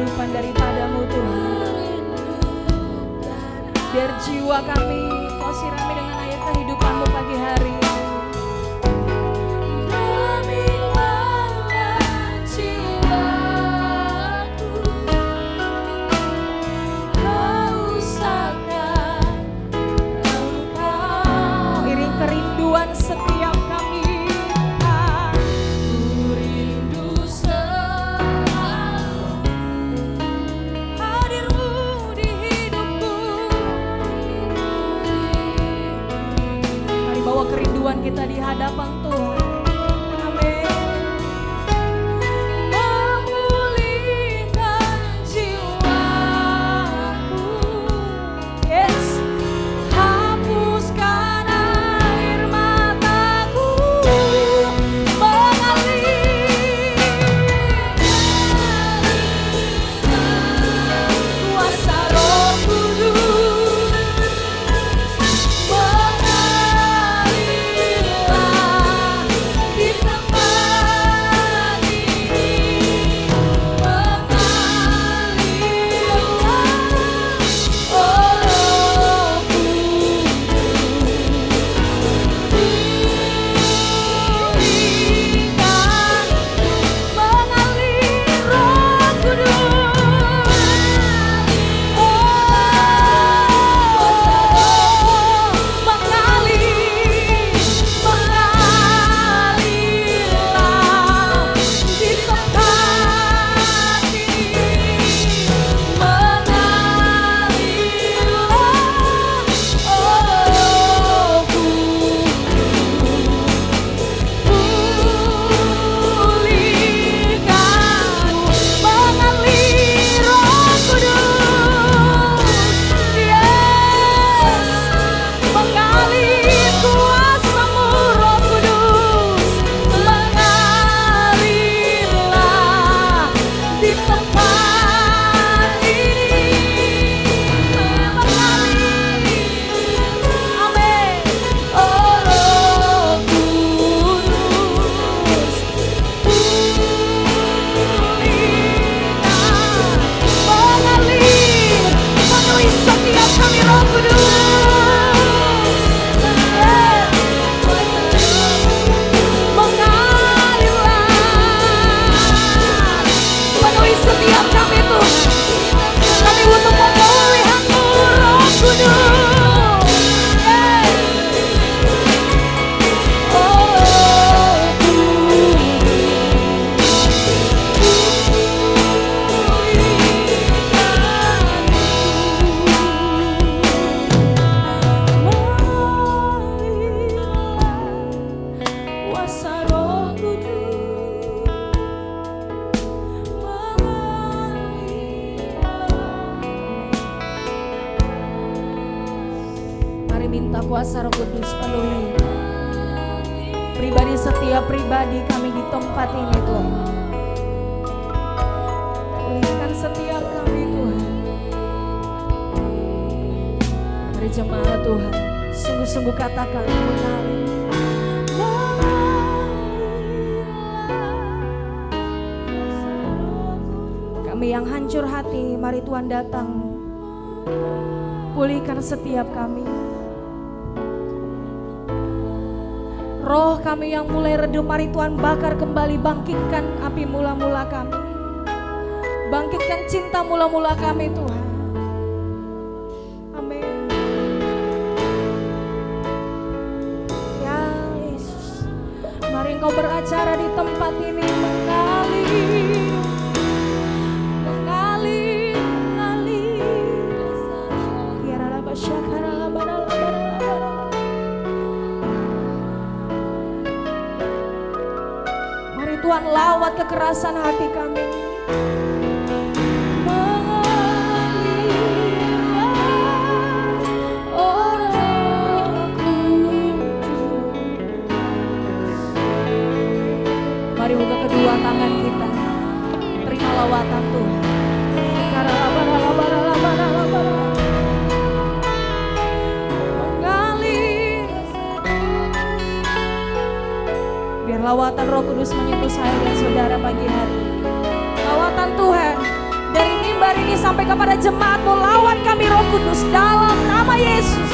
kehidupan daripadamu Tuhan. Biar jiwa kami Kau sirami dengan air kehidupanmu pagi hari ini. Setiap kami rindu selalu hadirmu di hidupku. Mari bawa kerinduan kita di hadapan Tuhan. Amin. Memulihkan jiwaku. Yes. Hapuskan minta kuasa Roh Kudus penuhi pribadi setiap pribadi kami di tempat ini Tuhan. Pulihkan setiap kami Tuhan. Mari jemaat Tuhan, sungguh-sungguh katakan mengalir. Kami yang hancur hati, mari Tuhan datang. Pulihkan setiap kami. Roh kami yang mulai redup, mari Tuhan bakar kembali, bangkitkan api mula-mula kami. Bangkitkan cinta mula-mula kami Tuhan. Amin. Ya Yesus, mari Engkau beracara di tempat ini, mengalir. Tuhan lawat kekerasan hati kami. Mari buka kedua tangan kita, terima lawatan Tuhan. Lawatan Roh Kudus menyentuh saya dan saudara pagi hari. Lawatan Tuhan dari sampai kepada jemaat-Mu. Lawat kami Roh Kudus dalam nama Yesus.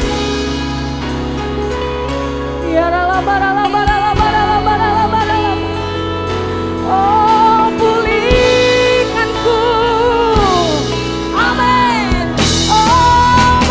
Oh, pulihkanku. Amin. Oh,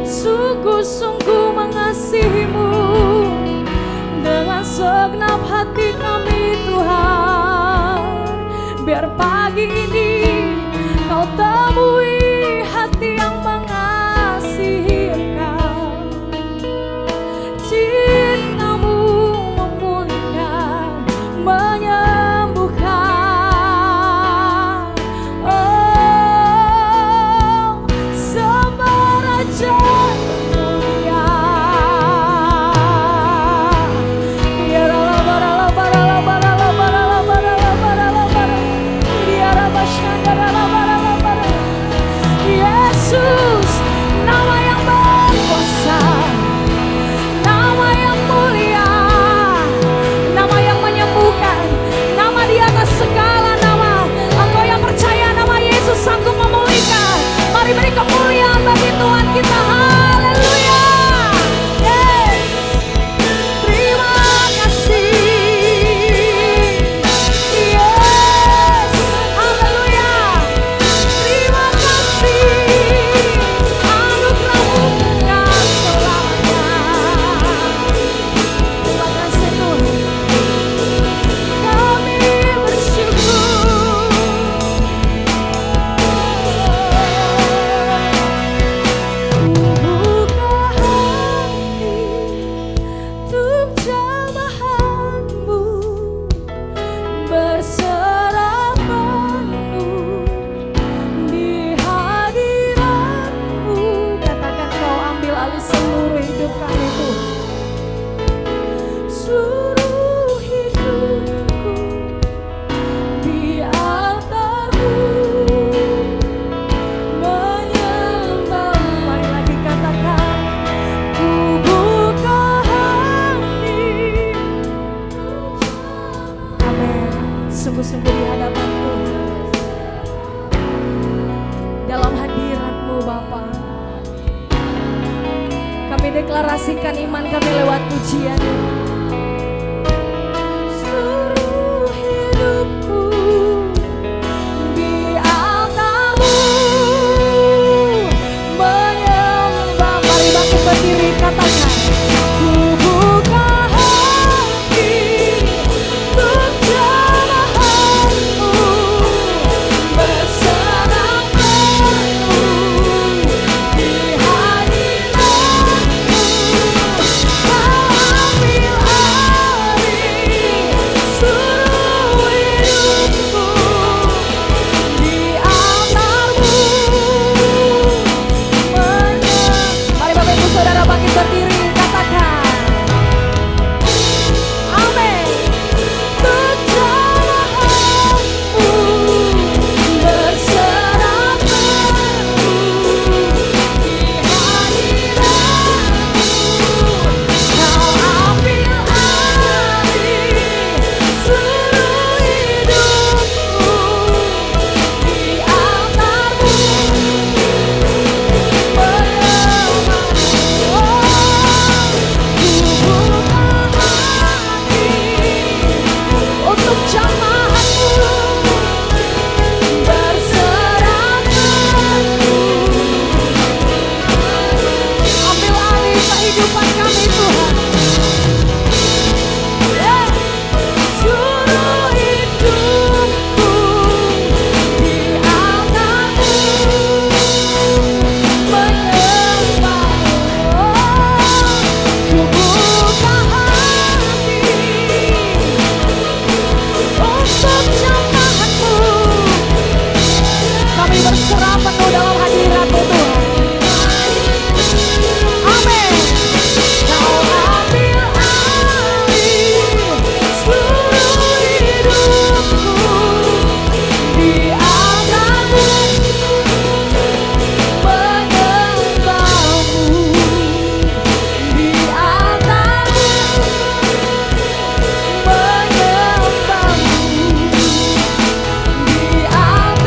sungguh-sungguh mengasihi-Mu dengan segenap hati kami Tuhan. Biar pagi ini Kau temui hati yang mengasihi Engkau. Cinta-Mu memulihkan, menyembuhkan. Oh, sembah Raja mulia. Biar hadapan Tuhan, dalam hadirat-Mu Bapa. Kami deklarasikan iman kami lewat pujian ini. Seluruh hidupku di altar-Mu menyembah. Mari bangkit berdiri, katakan. Ku buka hati untuk jamahan-Mu, berserah penuh di hadirat-Mu. Kau ambil alih seluruh hidupku di altar-Mu menyembah. Mari Bapak Ibu Saudara bangkit berdiri, katakan. Amin. Untuk jamahan-Mu berserah penuh di hadirat-Mu. Kau ambil alih seluruh hidupku di altar-Mu untuk jamahan-Mu berserah penuh. Ambil alih kehidupan kami Tuhan. Seluruh hidupku di altar-Mu menyembah-Mu. Ku buka hati untuk jamahan-Mu. Kami berserah penuh dalam hadirat-Mu Tuhan. Amin. Kau ambil alih seluruh hidupku di altar-Mu menyembah-Mu. Di altar-Mu menyembah-Mu. Di altar-Mu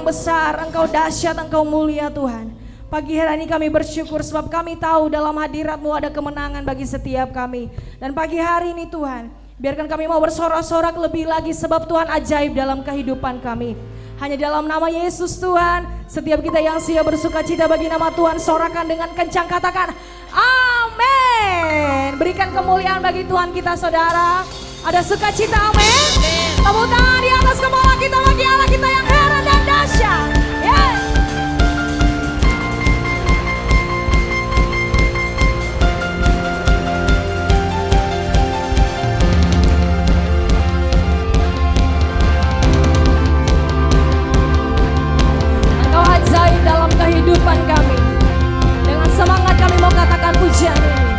besar, Engkau dahsyat, Engkau mulia Tuhan. Pagi hari ini kami bersyukur sebab kami tahu dalam hadirat-Mu ada kemenangan bagi setiap kami. Dan pagi hari ini Tuhan, biarkan kami mau bersorak-sorak lebih lagi sebab Tuhan ajaib dalam kehidupan kami. Hanya dalam nama Yesus Tuhan, setiap kita yang siap bersuka cita bagi nama Tuhan, sorakan dengan kencang, katakan amin. Berikan kemuliaan bagi Tuhan kita saudara. Ada sukacita, amin. Tepuk tangan di atas kepala kita bagi Allah kita yang heran dan dahsyat. Yes. Engkau ajaib dalam kehidupan kami. Dengan semangat kami mau katakan pujian ini.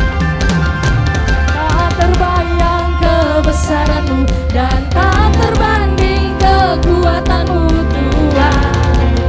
Tak terbayang kebesaran-Mu dan tak terbanding kekuatan-Mu Tuhan.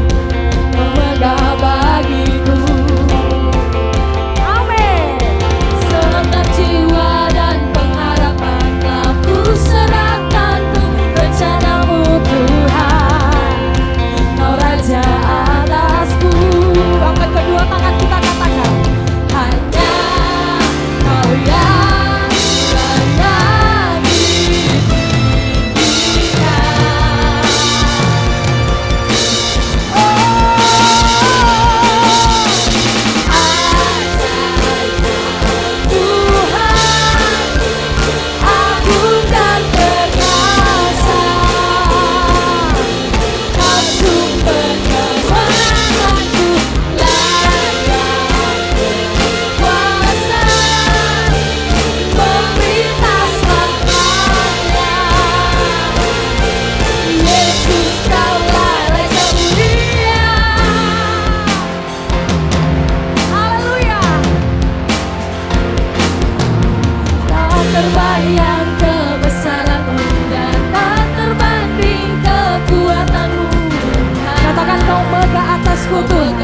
atasku Tuhan.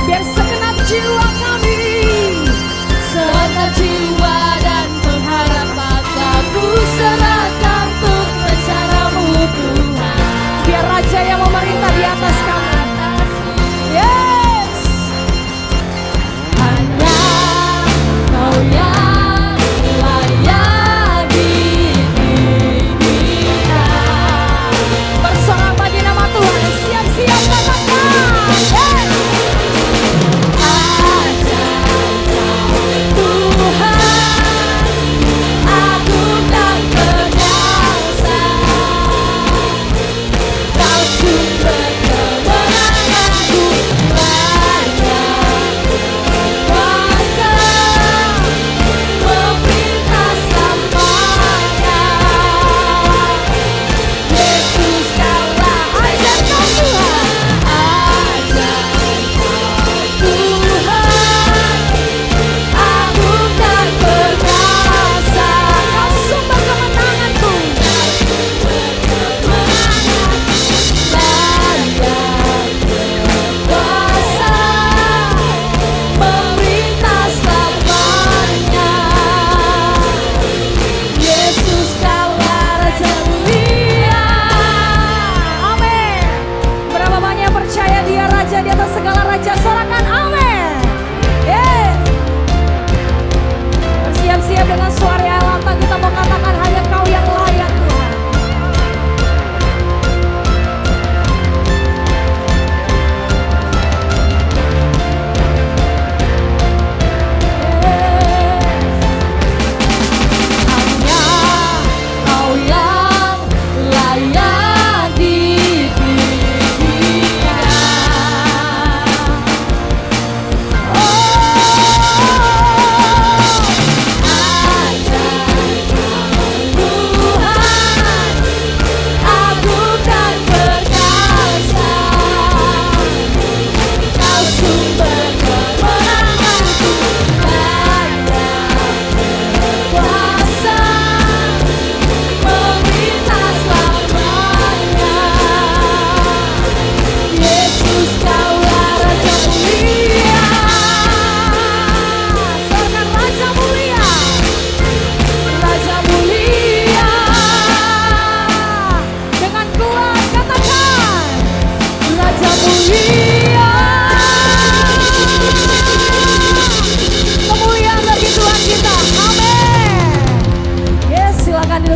Biar segenap jiwa kami, segenap jiwa dan pengharapan aku serahkan untuk rencanamu Tuhan. Biar Raja yang memerintah di atas kami. Yes. Hanya Kau yang layak ditinggikan. Bersorak bagi nama Tuhan. Siap-siap katakan. Yes.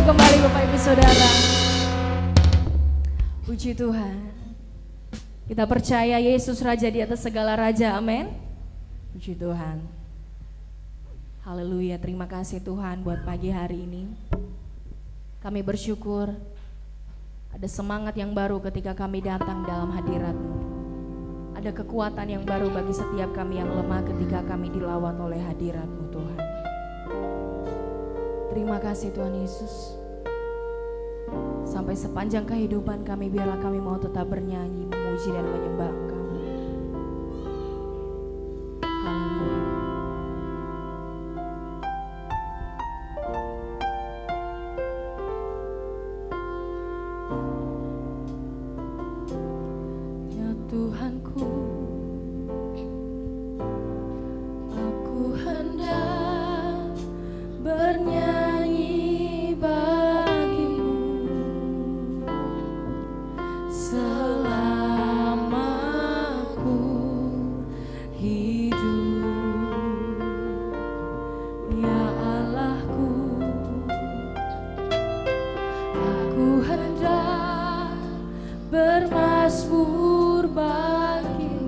Kembali Bapak Ibu Saudara. Puji Tuhan. Kita percaya Yesus Raja di atas segala raja, amin. Puji Tuhan. Haleluya, terima kasih Tuhan buat pagi hari ini. Kami bersyukur ada semangat yang baru ketika kami datang dalam hadirat-Mu. Ada kekuatan yang baru bagi setiap kami yang lemah ketika kami dilawat oleh hadirat-Mu Tuhan. Terima kasih Tuhan Yesus. Sampai sepanjang kehidupan kami biarlah kami mau tetap bernyanyi, memuji dan menyembah Engkau. Haleluya. Ya Tuhanku, aku hendak bernyanyi bagimu selama ku hidup. Ya Allahku, aku hendak bermazmur bagimu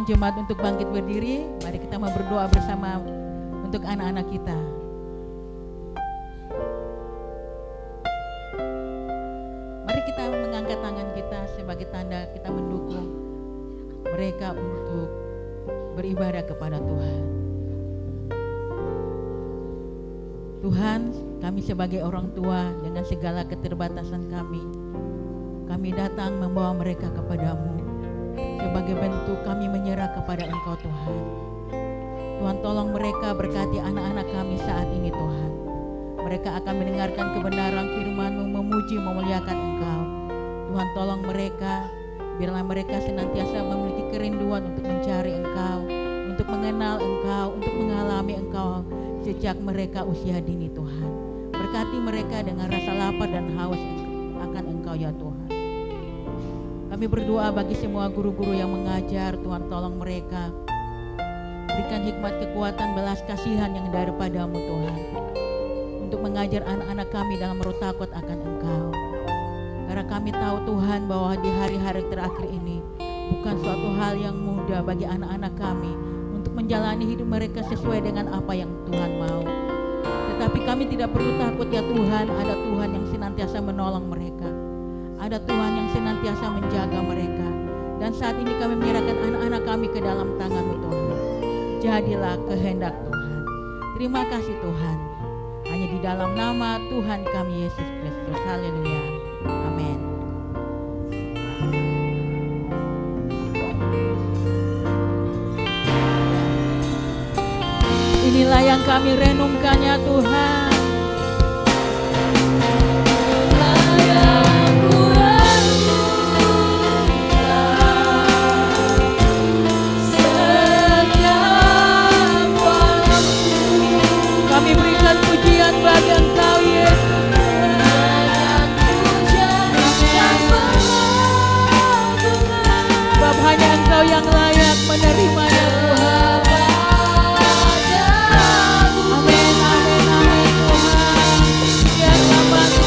undang jemaat untuk bangkit berdiri. Mari kita mau berdoa bersama untuk anak-anak kita. Mari kita mengangkat tangan kita sebagai tanda kita mendukung mereka untuk beribadah kepada Tuhan. Tuhan, kami sebagai orang tua dengan segala keterbatasan kami datang membawa mereka kepadamu. Sebagai bentuk kami menyerah kepada Engkau Tuhan. Tuhan, tolong mereka, berkati anak-anak kami saat ini Tuhan. Mereka akan mendengarkan kebenaran firman-Mu, memuji, memuliakan Engkau. Tuhan, tolong mereka, biarlah mereka senantiasa memiliki kerinduan untuk mencari Engkau, untuk mengenal Engkau, untuk mengalami Engkau sejak mereka usia dini Tuhan. Berkati mereka dengan rasa lapar dan haus akan Engkau ya Tuhan. Kami berdoa bagi semua guru-guru yang mengajar, Tuhan tolong mereka. Berikan hikmat, kekuatan, belas kasihan yang daripada-Mu Tuhan, untuk mengajar anak-anak kami dalam roh takut akan Engkau. Karena kami tahu Tuhan bahwa di hari-hari terakhir ini bukan suatu hal yang mudah bagi anak-anak kami untuk menjalani hidup mereka sesuai dengan apa yang Tuhan mau. Tetapi kami tidak perlu takut ya Tuhan, ada Tuhan yang senantiasa menolong mereka. Ada Tuhan yang senantiasa menjaga mereka. Dan saat ini kami menyerahkan anak-anak kami ke dalam tangan-Mu Tuhan. Jadilah kehendak Tuhan. Terima kasih Tuhan. Hanya di dalam nama Tuhan kami Yesus Kristus. Haleluya. Amin. Inilah yang kami renungkan ya Tuhan. Kami berikan pujian bagi Engkau Yesus. Sebab hanya Engkau yang layak menerimanya Tuhan. Amin, amin, amin Tuhan. Biarlah bangsa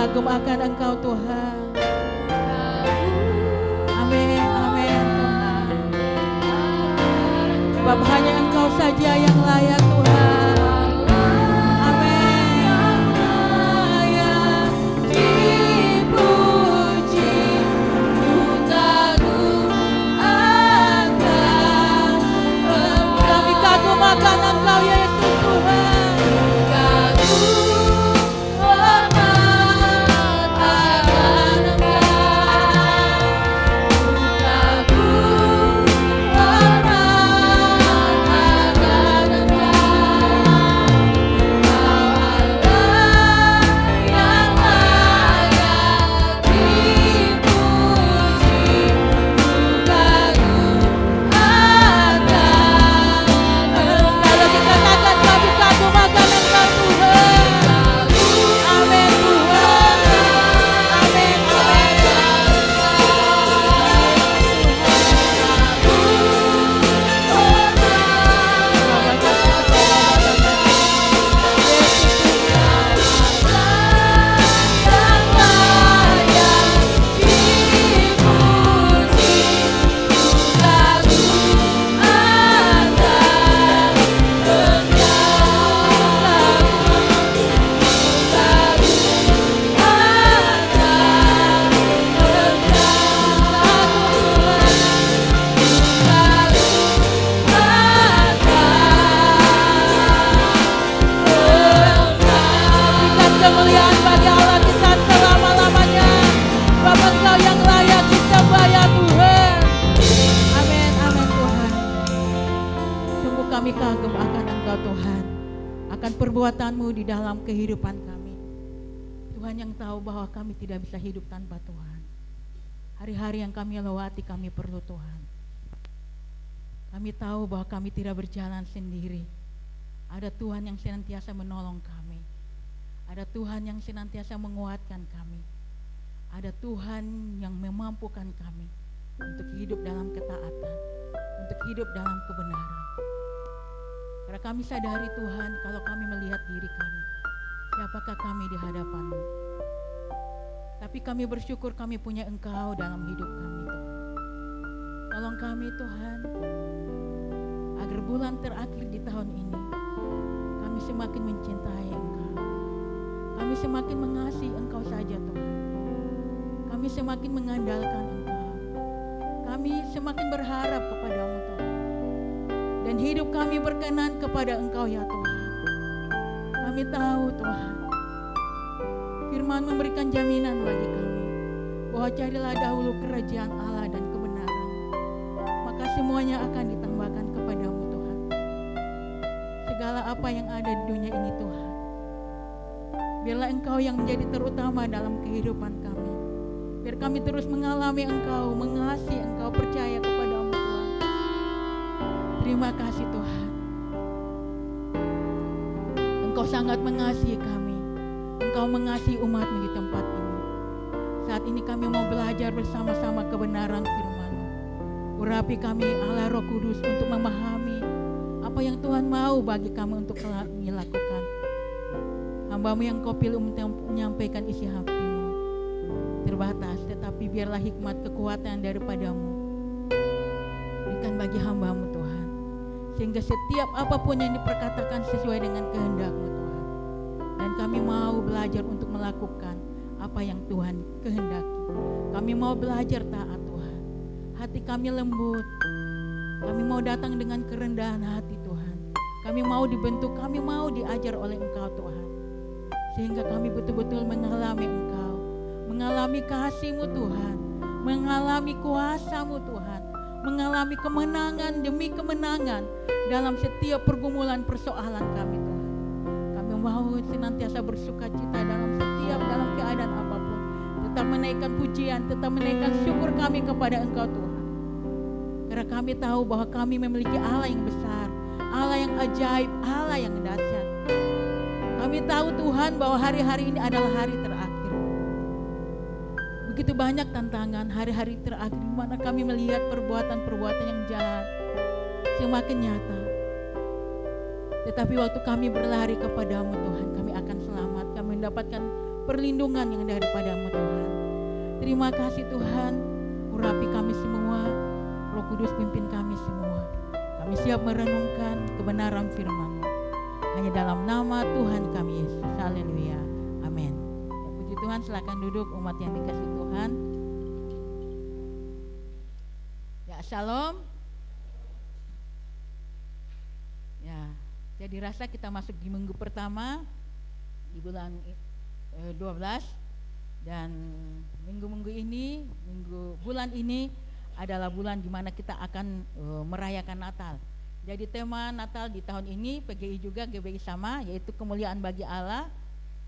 kagum akan Engkau Tuhan. Amin, amin Tuhan. Sebab hanya Engkau saja yang layak Tuhan. Amin. Layak dipuji, Ku kagum kemuliaan bagi Allah kita selama-lamanya. Bapa Engkau yang layak disembah ya Tuhan. Amin, amin Tuhan. Sungguh kami kagum akan Engkau Tuhan, akan perbuatan-Mu di dalam kehidupan kami. Tuhan yang tahu bahwa kami tidak bisa hidup tanpa Tuhan. Hari-hari yang kami lewati kami perlu Tuhan. Kami tahu bahwa kami tidak berjalan sendiri. Ada Tuhan yang senantiasa menolong kami. Ada Tuhan yang senantiasa menguatkan kami. Ada Tuhan yang memampukan kami untuk hidup dalam ketaatan, untuk hidup dalam kebenaran. Karena kami sadari Tuhan, kalau kami melihat diri kami, siapakah kami di hadapan-Mu? Tapi kami bersyukur kami punya Engkau dalam hidup kami Tuhan. Tolong kami Tuhan, agar bulan terakhir di tahun ini, kami semakin mencintai Engkau. Kami semakin mengasihi Engkau saja Tuhan. Kami semakin mengandalkan Engkau. Kami semakin berharap kepada-Mu Tuhan. Dan hidup kami berkenan kepada Engkau ya Tuhan. Kami tahu Tuhan, Firman memberikan jaminan bagi kami bahwa carilah dahulu kerajaan Allah dan kebenaran, maka semuanya akan ditambahkan kepada-Mu Tuhan. Segala apa yang ada di dunia ini Tuhan, biarlah Engkau yang menjadi terutama dalam kehidupan kami. Biar kami terus mengalami Engkau, mengasihi Engkau, percaya kepada-Mu Tuhan. Terima kasih Tuhan. Engkau sangat mengasihi kami. Engkau mengasihi umat-Mu di tempat ini. Saat ini kami mau belajar bersama-sama kebenaran Firman-Mu. Urapi kami Allah Roh Kudus untuk memahami apa yang Tuhan mau bagi kami untuk kami lakukan. Hamba-Mu yang Kau pilih untuk menyampaikan isi hati-Mu terbatas, tetapi biarlah hikmat kekuatan daripada-Mu berikan bagi hamba-Mu Tuhan, sehingga setiap apapun yang diperkatakan sesuai dengan kehendak-Mu Tuhan. Dan kami mau belajar untuk melakukan apa yang Tuhan kehendaki. Kami mau belajar taat Tuhan. Hati kami lembut. Kami mau datang dengan kerendahan hati Tuhan. Kami mau dibentuk, kami mau diajar oleh Engkau Tuhan. Sehingga kami betul-betul mengalami Engkau, mengalami kasih-Mu Tuhan, mengalami kuasa-Mu Tuhan, mengalami kemenangan demi kemenangan dalam setiap pergumulan persoalan kami Tuhan. Kami mau senantiasa bersukacita dalam keadaan apapun, tetap menaikkan pujian, tetap menaikkan syukur kami kepada Engkau Tuhan. Karena kami tahu bahwa kami memiliki Allah yang besar, Allah yang ajaib, Allah yang dahsyat. Kami tahu Tuhan bahwa hari-hari ini adalah hari terakhir. Begitu banyak tantangan hari-hari terakhir di mana kami melihat perbuatan-perbuatan yang jahat semakin nyata. Tetapi waktu kami berlari kepada-Mu Tuhan, kami akan selamat, kami mendapatkan perlindungan yang daripada-Mu Tuhan. Terima kasih Tuhan, urapi kami semua, Roh Kudus pimpin kami semua. Kami siap merenungkan kebenaran firman-Mu. Hanya dalam nama Tuhan kami Yesus. Haleluya. Amin. Ya, puji Tuhan, silakan duduk umat yang dikasihi Tuhan. Ya, shalom. Ya, jadi rasa kita masuk di minggu pertama di bulan 12 dan minggu-minggu ini, bulan ini adalah bulan di mana kita akan merayakan Natal. Jadi tema Natal di tahun ini PGI juga GBI sama, yaitu kemuliaan bagi Allah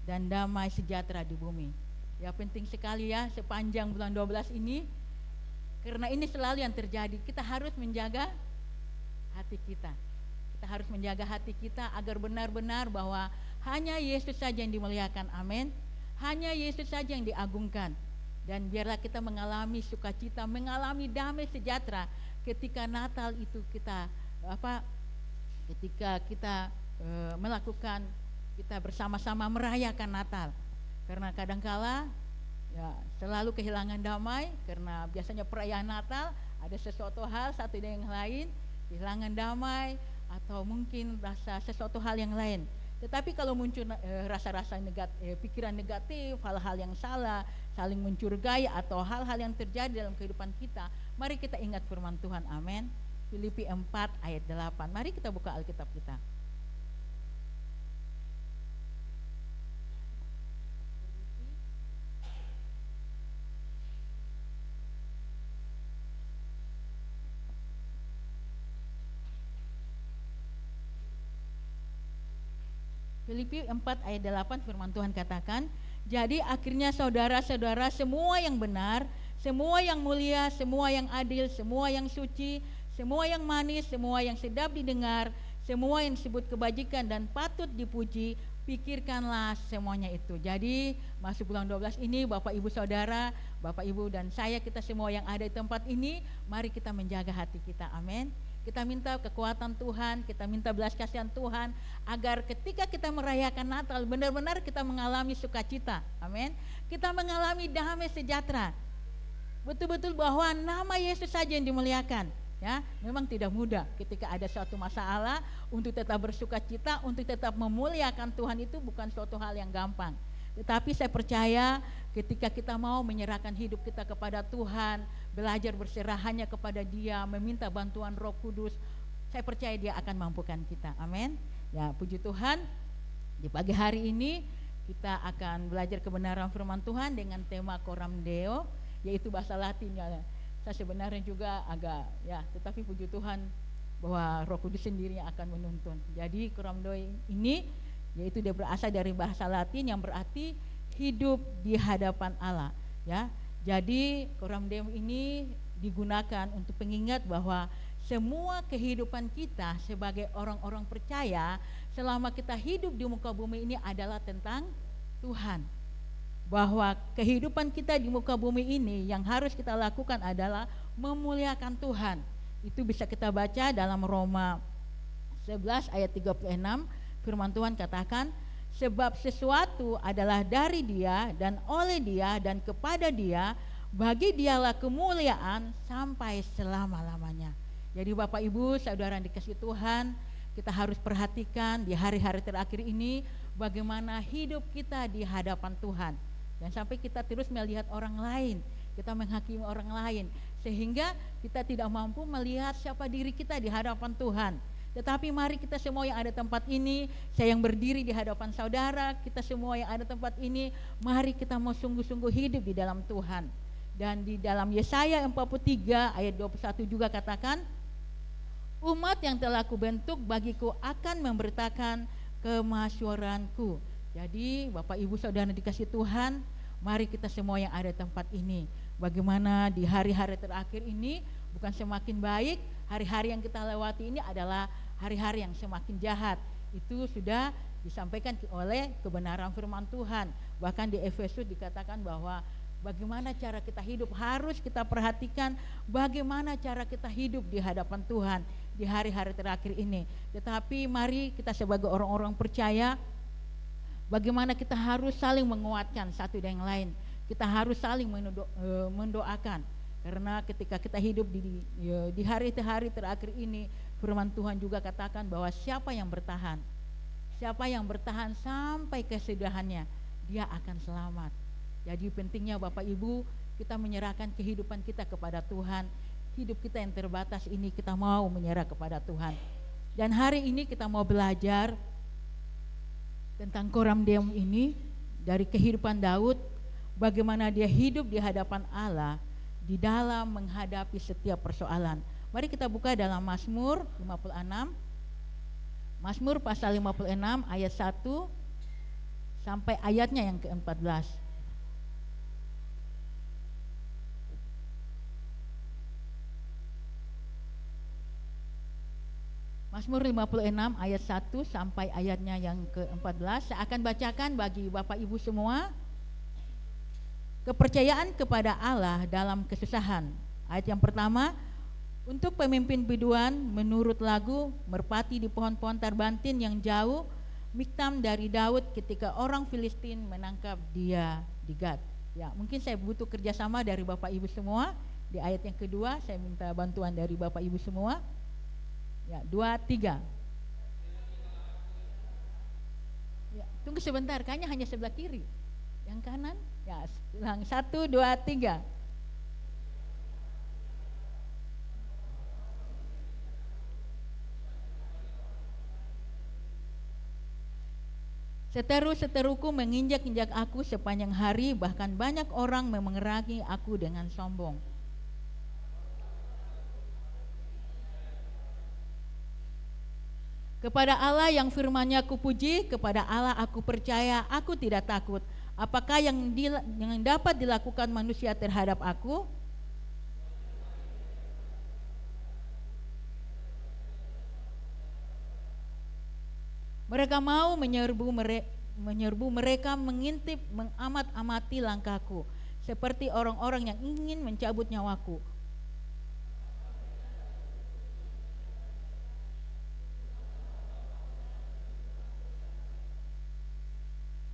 dan damai sejahtera di bumi. Ya, penting sekali ya sepanjang bulan 12 ini, karena ini selalu yang terjadi. Kita harus menjaga hati kita. Kita harus menjaga hati kita agar benar-benar bahwa hanya Yesus saja yang dimuliakan. Amin. Hanya Yesus saja yang diagungkan. Dan biarlah kita mengalami sukacita, mengalami damai sejahtera ketika Natal itu ketika kita melakukan, kita bersama-sama merayakan Natal. Karena kadangkala ya selalu kehilangan damai, karena biasanya perayaan Natal ada sesuatu hal satu dan yang lain, kehilangan damai atau mungkin rasa sesuatu hal yang lain. Tetapi kalau muncul rasa-rasa pikiran negatif, hal-hal yang salah, saling mencurigai atau hal-hal yang terjadi dalam kehidupan kita, mari kita ingat firman Tuhan. Amin. Filipi 4 ayat 8. Mari kita buka Alkitab kita. Filipi 4 ayat 8 firman Tuhan katakan, jadi akhirnya saudara-saudara, semua yang benar, semua yang mulia, semua yang adil, semua yang suci, semua yang manis, semua yang sedap didengar, semua yang disebut kebajikan dan patut dipuji, pikirkanlah semuanya itu. Jadi masuk bulan 12 ini Bapak Ibu Saudara, Bapak Ibu dan saya, kita semua yang ada di tempat ini, mari kita menjaga hati kita. Amin. Kita minta kekuatan Tuhan, kita minta belas kasihan Tuhan, agar ketika kita merayakan Natal, benar-benar kita mengalami sukacita. Amin. Kita mengalami damai sejahtera. Betul-betul bahwa nama Yesus saja yang dimuliakan. Ya, memang tidak mudah ketika ada suatu masalah untuk tetap bersukacita, untuk tetap memuliakan Tuhan, itu bukan suatu hal yang gampang. Tetapi saya percaya ketika kita mau menyerahkan hidup kita kepada Tuhan, belajar berserah hanya kepada Dia, meminta bantuan Roh Kudus, saya percaya Dia akan mampukan kita. Amin. Ya, puji Tuhan. Di pagi hari ini kita akan belajar kebenaran firman Tuhan dengan tema Coram Deo, yaitu bahasa Latinnya. Saya sebenarnya juga agak tetapi puji Tuhan bahwa Roh Kudus sendiri yang akan menuntun. Jadi Coram Deo ini yaitu dia berasal dari bahasa Latin yang berarti hidup di hadapan Allah, ya. Jadi Coram Deo ini digunakan untuk pengingat bahwa semua kehidupan kita sebagai orang-orang percaya selama kita hidup di muka bumi ini adalah tentang Tuhan. Bahwa kehidupan kita di muka bumi ini yang harus kita lakukan adalah memuliakan Tuhan. Itu bisa kita baca dalam Roma 11 ayat 36, firman Tuhan katakan, sebab sesuatu adalah dari Dia dan oleh Dia dan kepada Dia, bagi Dialah kemuliaan sampai selama-lamanya. Jadi Bapak Ibu Saudara yang dikasihi Tuhan, kita harus perhatikan di hari-hari terakhir ini bagaimana hidup kita di hadapan Tuhan. Dan sampai kita terus melihat orang lain, kita menghakimi orang lain, sehingga kita tidak mampu melihat siapa diri kita di hadapan Tuhan. Tetapi mari kita semua yang ada tempat ini, saya yang berdiri di hadapan saudara, kita semua yang ada tempat ini, mari kita mau sungguh-sungguh hidup di dalam Tuhan. Dan di dalam Yesaya 43 ayat 21 juga katakan, umat yang telah kubentuk bagiku akan memberitakan kemasyhuranku. Jadi Bapak Ibu Saudara dikasih Tuhan, mari kita semua yang ada di tempat ini, bagaimana di hari-hari terakhir ini bukan semakin baik, hari-hari yang kita lewati ini adalah hari-hari yang semakin jahat. Itu sudah disampaikan oleh kebenaran firman Tuhan. Bahkan di Efesus dikatakan bahwa bagaimana cara kita hidup harus kita perhatikan, bagaimana cara kita hidup di hadapan Tuhan di hari-hari terakhir ini. Tetapi mari kita sebagai orang-orang percaya, bagaimana kita harus saling menguatkan satu dan yang lain. Kita harus saling mendoakan. Karena ketika kita hidup di hari-hari terakhir ini, firman Tuhan juga katakan bahwa siapa yang bertahan sampai kesudahannya, dia akan selamat. Jadi pentingnya Bapak Ibu, kita menyerahkan kehidupan kita kepada Tuhan. Hidup kita yang terbatas ini kita mau menyerah kepada Tuhan. Dan hari ini kita mau belajar tentang Coram Deo ini, dari kehidupan Daud, bagaimana dia hidup di hadapan Allah di dalam menghadapi setiap persoalan. Mari kita buka dalam Mazmur 56. Mazmur pasal 56 ayat 1 sampai ayatnya yang ke-14. Mazmur 56 ayat 1 sampai ayatnya yang ke-14. Saya akan bacakan bagi Bapak Ibu semua. Kepercayaan kepada Allah dalam kesusahan. Ayat yang pertama, untuk pemimpin biduan menurut lagu merpati di pohon-pohon tarbantin yang jauh, miktam dari Daud ketika orang Filistin menangkap dia di Gad. Ya, mungkin saya butuh kerjasama dari Bapak Ibu semua. Di ayat yang kedua saya minta bantuan dari Bapak Ibu semua. Ya, 2, 3. Ya, tunggu sebentar, kayaknya hanya sebelah kiri. Yang kanan, ya, ulang 1, 2, 3. Seteru-seteruku menginjak-injak aku sepanjang hari, bahkan banyak orang memengerangi aku dengan sombong. Kepada Allah yang firman-Nya kupuji, kepada Allah aku percaya, aku tidak takut. Apakah yang dapat dilakukan manusia terhadap aku? Mereka mau menyerbu mereka mengintip, mengamat-amati langkahku, seperti orang-orang yang ingin mencabut nyawaku.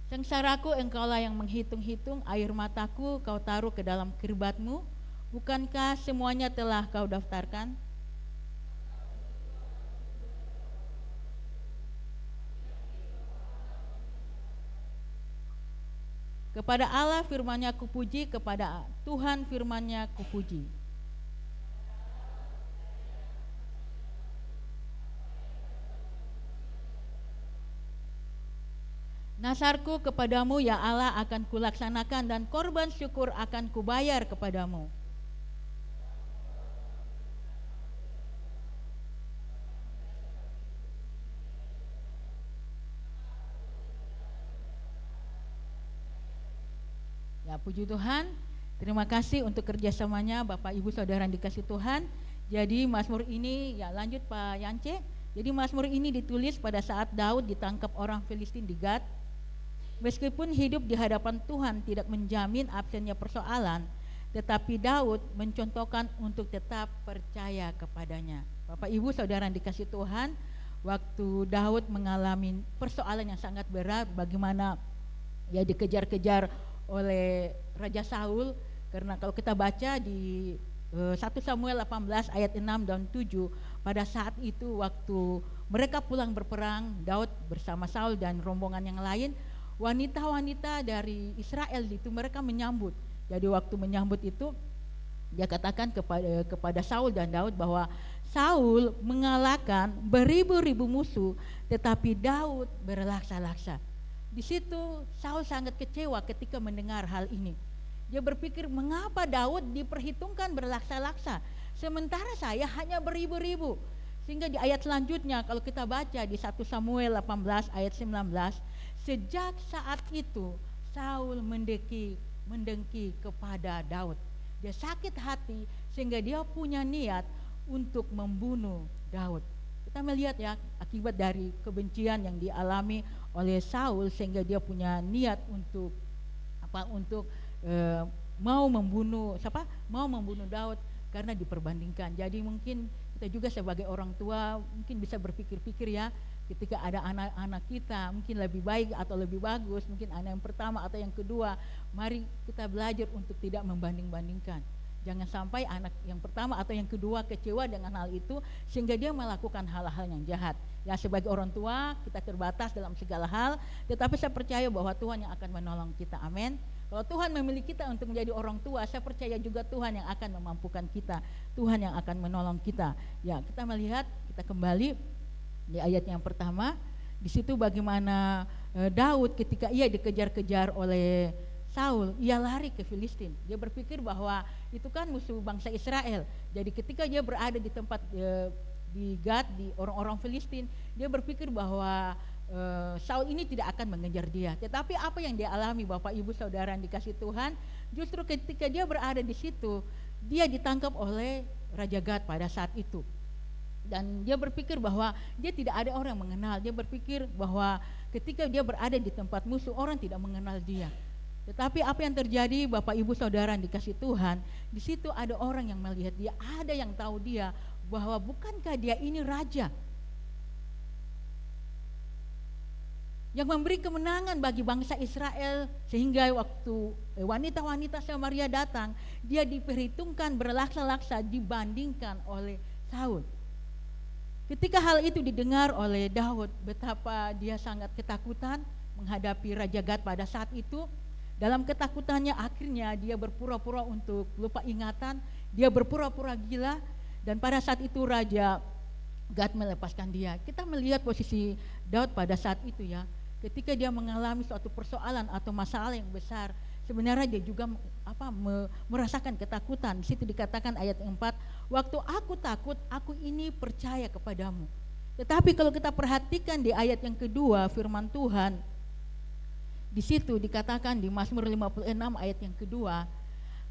Sengsaraku engkaulah yang menghitung-hitung, air mataku kau taruh ke dalam keribatmu. Bukankah semuanya telah kau daftarkan? Kepada Allah firman-Nya kupuji, kepada Tuhan firman-Nya kupuji. Nasarku kepadamu ya Allah akan kulaksanakan, dan korban syukur akan kubayar kepadamu. Ya, puji Tuhan. Terima kasih untuk kerjasamanya Bapak Ibu Saudara yang dikasih Tuhan. Jadi Mazmur ini, ya lanjut Pak Yance. Jadi Mazmur ini ditulis pada saat Daud ditangkap orang Filistin di Gat. Meskipun hidup di hadapan Tuhan tidak menjamin absennya persoalan, tetapi Daud mencontohkan untuk tetap percaya kepadanya. Bapak Ibu Saudara yang dikasih Tuhan, waktu Daud mengalami persoalan yang sangat berat, bagaimana ya dikejar-kejar oleh Raja Saul, karena kalau kita baca di 1 Samuel 18 ayat 6 dan 7, pada saat itu waktu mereka pulang berperang, Daud bersama Saul dan rombongan yang lain, wanita-wanita dari Israel itu mereka menyambut. Jadi waktu menyambut itu dia katakan kepada Saul dan Daud bahwa Saul mengalahkan beribu-ribu musuh, tetapi Daud berlaksa-laksa. Di situ Saul sangat kecewa ketika mendengar hal ini. Dia berpikir, mengapa Daud diperhitungkan berlaksa-laksa sementara saya hanya beribu-ribu. Sehingga di ayat selanjutnya kalau kita baca di 1 Samuel 18 ayat 19, sejak saat itu Saul mendengki kepada Daud. Dia sakit hati sehingga dia punya niat untuk membunuh Daud. Kita melihat ya akibat dari kebencian yang dialami oleh Saul sehingga dia punya niat untuk mau membunuh Daud karena diperbandingkan. Jadi mungkin kita juga sebagai orang tua mungkin bisa berpikir-pikir ya, ketika ada anak-anak kita mungkin lebih baik atau lebih bagus, mungkin anak yang pertama atau yang kedua, mari kita belajar untuk tidak membanding-bandingkan. Jangan sampai anak yang pertama atau yang kedua kecewa dengan hal itu sehingga dia melakukan hal-hal yang jahat. Ya, sebagai orang tua kita terbatas dalam segala hal, tetapi saya percaya bahwa Tuhan yang akan menolong kita. Amin. Kalau Tuhan memilih kita untuk menjadi orang tua, saya percaya juga Tuhan yang akan memampukan kita, Tuhan yang akan menolong kita. Ya, kita melihat, kita kembali di ayat yang pertama, di situ bagaimana Daud ketika ia dikejar-kejar oleh Saul, ia lari ke Filistin. Dia berpikir bahwa itu kan musuh bangsa Israel. Jadi ketika dia berada di tempat di Gad, di orang-orang Filistin, dia berpikir bahwa Saul ini tidak akan mengejar dia. Tetapi apa yang dia alami Bapak Ibu Saudara yang dikasih Tuhan, justru ketika dia berada di situ, dia ditangkap oleh Raja Gad pada saat itu. Dan dia berpikir bahwa dia tidak ada orang yang mengenal. Dia berpikir bahwa ketika dia berada di tempat musuh, orang tidak mengenal dia. Tetapi apa yang terjadi Bapak Ibu Saudara yang dikasih Tuhan, di situ ada orang yang melihat dia, ada yang tahu dia bahwa bukankah dia ini raja yang memberi kemenangan bagi bangsa Israel, sehingga waktu wanita-wanita Samaria datang, dia diperhitungkan berlaksa-laksa dibandingkan oleh Saul. Ketika hal itu didengar oleh Daud, betapa dia sangat ketakutan menghadapi Raja Gad pada saat itu. Dalam ketakutannya akhirnya dia berpura-pura untuk lupa ingatan, dia berpura-pura gila, dan pada saat itu Raja Gad melepaskan dia. Kita melihat posisi Daud pada saat itu ya, ketika dia mengalami suatu persoalan atau masalah yang besar, sebenarnya dia juga merasakan ketakutan. Di situ dikatakan ayat 4, waktu aku takut, aku ini percaya kepadamu. Tetapi kalau kita perhatikan di ayat yang kedua firman Tuhan, di situ dikatakan di Mazmur 56 ayat yang kedua,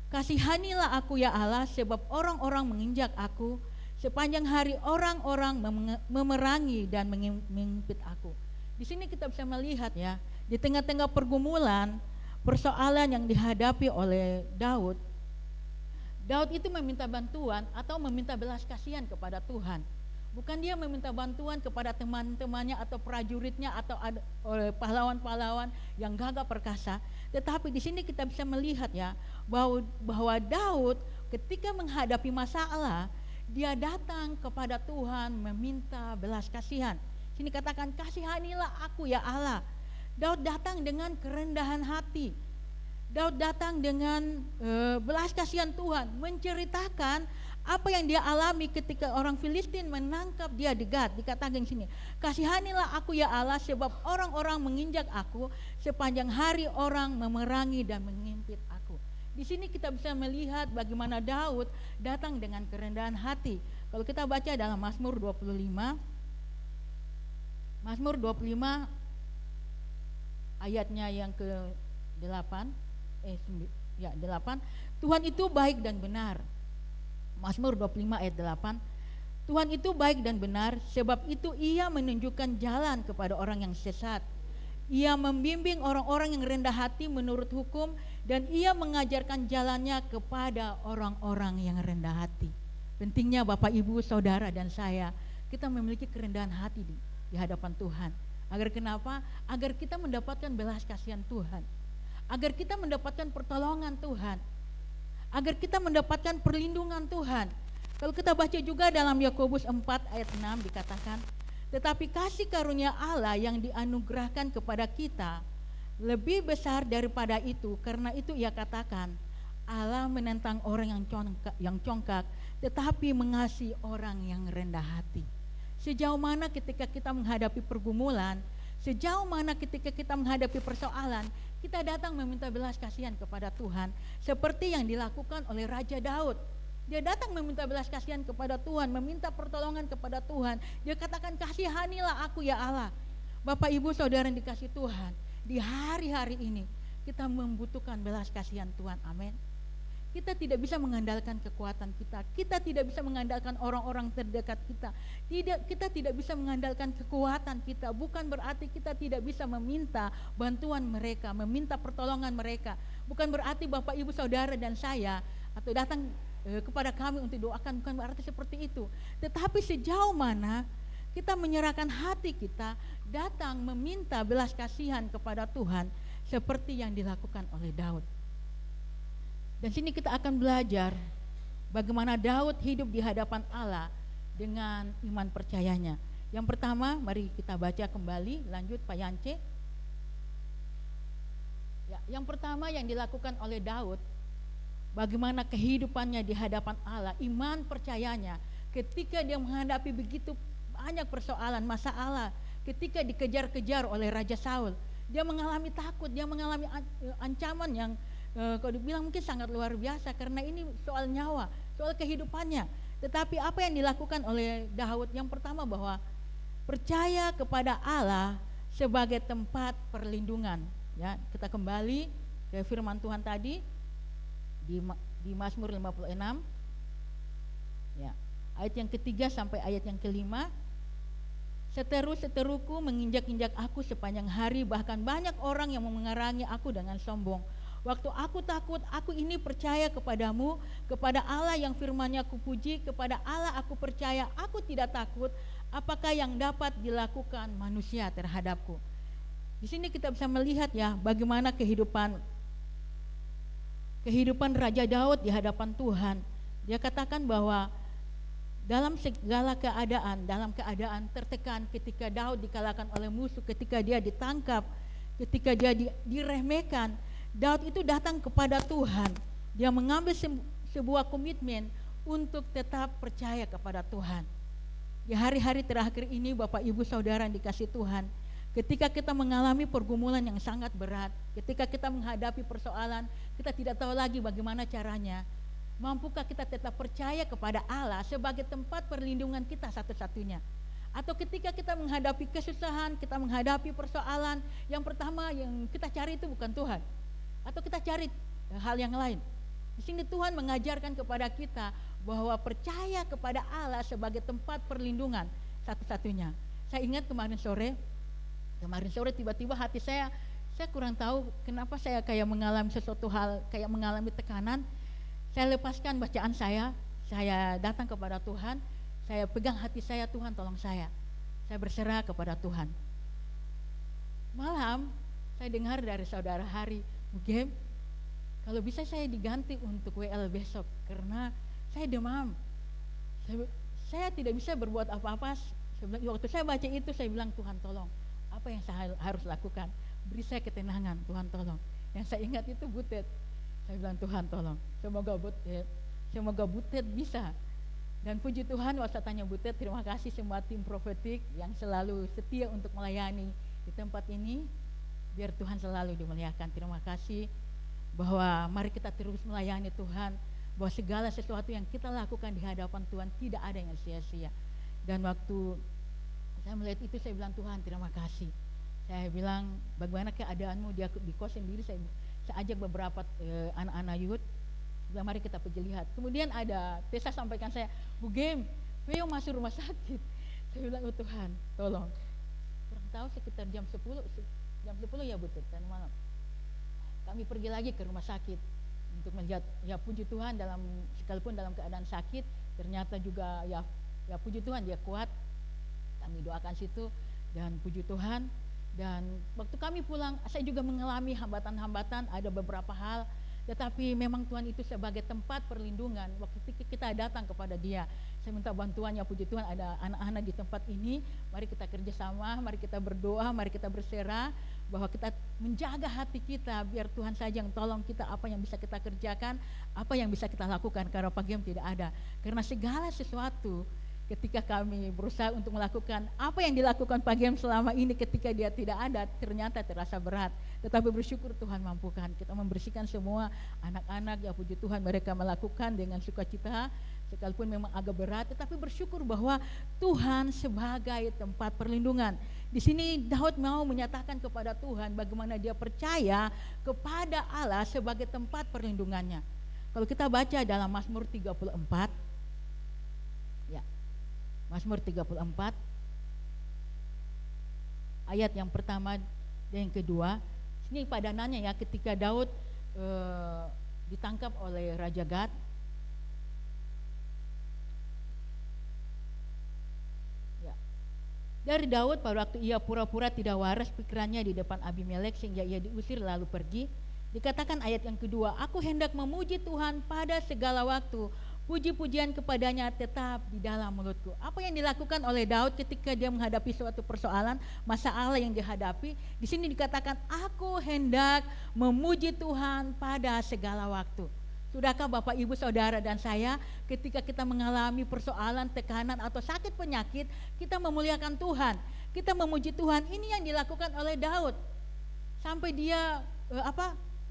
kasihanilah aku ya Allah, sebab orang-orang menginjak aku, sepanjang hari orang-orang memerangi dan mengimpit aku. Di sini kita bisa melihat ya, di tengah-tengah pergumulan, persoalan yang dihadapi oleh Daud itu meminta bantuan atau meminta belas kasihan kepada Tuhan. Bukan dia meminta bantuan kepada teman-temannya atau prajuritnya atau pahlawan-pahlawan yang gagah perkasa. Tetapi di sini kita bisa melihat ya bahwa Daud ketika menghadapi masalah, dia datang kepada Tuhan meminta belas kasihan. Sini katakan, kasihanilah aku ya Allah. Daud datang dengan kerendahan hati. Daud datang dengan belas kasihan Tuhan, menceritakan apa yang dia alami ketika orang Filistin menangkap dia di Gat. Dikatakan di sini, kasihanilah aku ya Allah, sebab orang-orang menginjak aku, sepanjang hari orang memerangi dan mengimpit aku. Di sini kita bisa melihat bagaimana Daud datang dengan kerendahan hati. Kalau kita baca dalam Mazmur 25 ayatnya yang ke-8, 8, Tuhan itu baik dan benar. Mazmur 25 ayat 8, Tuhan itu baik dan benar, sebab itu ia menunjukkan jalan kepada orang yang sesat. Ia membimbing orang-orang yang rendah hati menurut hukum, dan ia mengajarkan jalannya kepada orang-orang yang rendah hati. Pentingnya Bapak, Ibu, Saudara, dan saya, kita memiliki kerendahan hati di hadapan Tuhan. Agar kenapa? Agar kita mendapatkan belas kasihan Tuhan, agar kita mendapatkan pertolongan Tuhan, agar kita mendapatkan perlindungan Tuhan. Kalau kita baca juga dalam Yakobus 4 ayat 6 dikatakan, tetapi kasih karunia Allah yang dianugerahkan kepada kita lebih besar daripada itu. Karena itu ia katakan, Allah menentang orang yang congkak, tetapi mengasihi orang yang rendah hati. Sejauh mana ketika kita menghadapi pergumulan, sejauh mana ketika kita menghadapi persoalan, kita datang meminta belas kasihan kepada Tuhan, seperti yang dilakukan oleh Raja Daud. Dia datang meminta belas kasihan kepada Tuhan, meminta pertolongan kepada Tuhan. Dia katakan, kasihanilah aku ya Allah. Bapak, Ibu, Saudara yang dikasih Tuhan, di hari-hari ini kita membutuhkan belas kasihan Tuhan. Amin. Kita tidak bisa mengandalkan kekuatan kita. Kita tidak bisa mengandalkan orang-orang terdekat kita. Kita tidak bisa mengandalkan kekuatan kita. Bukan berarti kita tidak bisa meminta bantuan mereka, meminta pertolongan mereka. Bukan berarti Bapak, Ibu, Saudara, dan saya atau datang kepada kami untuk doakan, bukan berarti seperti itu. Tetapi sejauh mana kita menyerahkan hati kita, datang meminta belas kasihan kepada Tuhan, seperti yang dilakukan oleh Daud. Dan sini kita akan belajar bagaimana Daud hidup di hadapan Allah dengan iman percayanya. Yang pertama, mari kita baca kembali, lanjut Pak Yance. Ya, yang pertama yang dilakukan oleh Daud, bagaimana kehidupannya di hadapan Allah, iman percayanya ketika dia menghadapi begitu banyak persoalan, masalah, ketika dikejar-kejar oleh Raja Saul. Dia mengalami takut, dia mengalami ancaman yang kalau dibilang mungkin sangat luar biasa, karena ini soal nyawa, soal kehidupannya. Tetapi apa yang dilakukan oleh Daud? Yang pertama, bahwa percaya kepada Allah sebagai tempat perlindungan. Ya, kita kembali ke firman Tuhan tadi di Mazmur 56. Ya, ayat yang ketiga sampai ayat yang kelima. Seteru-seteruku menginjak-injak aku sepanjang hari, bahkan banyak orang yang memengarangi aku dengan sombong. Waktu aku takut, aku ini percaya kepadamu, kepada Allah yang firman-Nya aku puji, kepada Allah aku percaya, aku tidak takut. Apakah yang dapat dilakukan manusia terhadapku? Di sini kita bisa melihat ya bagaimana kehidupan Raja Daud di hadapan Tuhan. Dia katakan bahwa dalam segala keadaan, dalam keadaan tertekan, ketika Daud dikalahkan oleh musuh, ketika dia ditangkap, ketika dia diremehkan, Daud itu datang kepada Tuhan. Dia mengambil sebuah komitmen untuk tetap percaya kepada Tuhan. Di hari-hari terakhir ini, Bapak, Ibu, Saudara yang dikasih Tuhan, ketika kita mengalami pergumulan yang sangat berat, ketika kita menghadapi persoalan, kita tidak tahu lagi bagaimana caranya. Mampukah kita tetap percaya kepada Allah sebagai tempat perlindungan kita satu-satunya? Atau ketika kita menghadapi kesusahan, kita menghadapi persoalan, yang pertama yang kita cari itu bukan Tuhan, atau kita cari hal yang lain. Di sini Tuhan mengajarkan kepada kita bahwa percaya kepada Allah sebagai tempat perlindungan satu-satunya. Saya ingat kemarin sore tiba-tiba hati saya kurang tahu kenapa saya kayak mengalami sesuatu hal, kayak mengalami tekanan. Saya lepaskan bacaan saya datang kepada Tuhan, saya pegang hati saya, Tuhan tolong saya berserah kepada Tuhan. Malam saya dengar dari saudara Hari, Ugem, kalau bisa saya diganti untuk WL besok karena saya demam. Saya tidak bisa berbuat apa-apa. Waktu saya baca itu saya bilang, Tuhan tolong, apa yang saya harus lakukan? Beri saya ketenangan, Tuhan tolong. Yang saya ingat itu Butet. Saya bilang, Tuhan tolong, semoga Butet bisa. Dan puji Tuhan waktu saya tanya Butet, terima kasih semua tim profetik yang selalu setia untuk melayani di tempat ini. Biar Tuhan selalu dimuliakan. Terima kasih bahwa mari kita terus melayani Tuhan, bahwa segala sesuatu yang kita lakukan di hadapan Tuhan tidak ada yang sia-sia. Dan waktu saya melihat itu saya bilang, Tuhan terima kasih. Saya bilang, bagaimana keadaanmu di kos sendiri? Saya ajak beberapa anak-anak youth, bilang mari kita pergi lihat. Kemudian ada Tessa sampaikan saya, Bu Gem, Peo masuk rumah sakit. Saya bilang, oh Tuhan tolong. Kurang tahu sekitar jam 10 ya Bu Tet, dan malam kami pergi lagi ke rumah sakit untuk melihat. Ya puji Tuhan, sekalipun dalam keadaan sakit ternyata juga ya puji Tuhan dia kuat. Kami doakan situ dan puji Tuhan. Dan waktu kami pulang saya juga mengalami hambatan-hambatan, ada beberapa hal, tetapi memang Tuhan itu sebagai tempat perlindungan. Waktu kita datang kepada Dia, saya minta bantuannya, puji Tuhan ada anak-anak di tempat ini. Mari kita kerjasama, mari kita berdoa, mari kita berserah bahwa kita menjaga hati kita, biar Tuhan saja yang tolong kita, apa yang bisa kita kerjakan, apa yang bisa kita lakukan, karena pagi tidak ada. Karena segala sesuatu ketika kami berusaha untuk melakukan apa yang dilakukan Pak Gem selama ini, ketika dia tidak ada ternyata terasa berat. Tetapi bersyukur Tuhan mampukan kita membersihkan semua anak-anak, ya puji Tuhan mereka melakukan dengan sukacita, sekalipun memang agak berat, tetapi bersyukur bahwa Tuhan sebagai tempat perlindungan. Di sini Daud mau menyatakan kepada Tuhan bagaimana dia percaya kepada Allah sebagai tempat perlindungannya. Kalau kita baca dalam Mazmur 34, ya, Mazmur 34 ayat yang pertama dan yang kedua. Ini padanannya ya, ketika Daud ditangkap oleh Raja Gad. Ya. Dari Daud pada waktu ia pura-pura tidak waras pikirannya di depan Abimelek sehingga ia diusir lalu pergi. Dikatakan ayat yang kedua, aku hendak memuji Tuhan pada segala waktu, puji-pujian kepadanya tetap di dalam mulutku. Apa yang dilakukan oleh Daud ketika dia menghadapi suatu persoalan, masalah yang dihadapi? Di sini dikatakan, aku hendak memuji Tuhan pada segala waktu. Sudahkah Bapak Ibu Saudara dan saya, ketika kita mengalami persoalan, tekanan atau sakit penyakit, kita memuliakan Tuhan, kita memuji Tuhan? Ini yang dilakukan oleh Daud. Sampai dia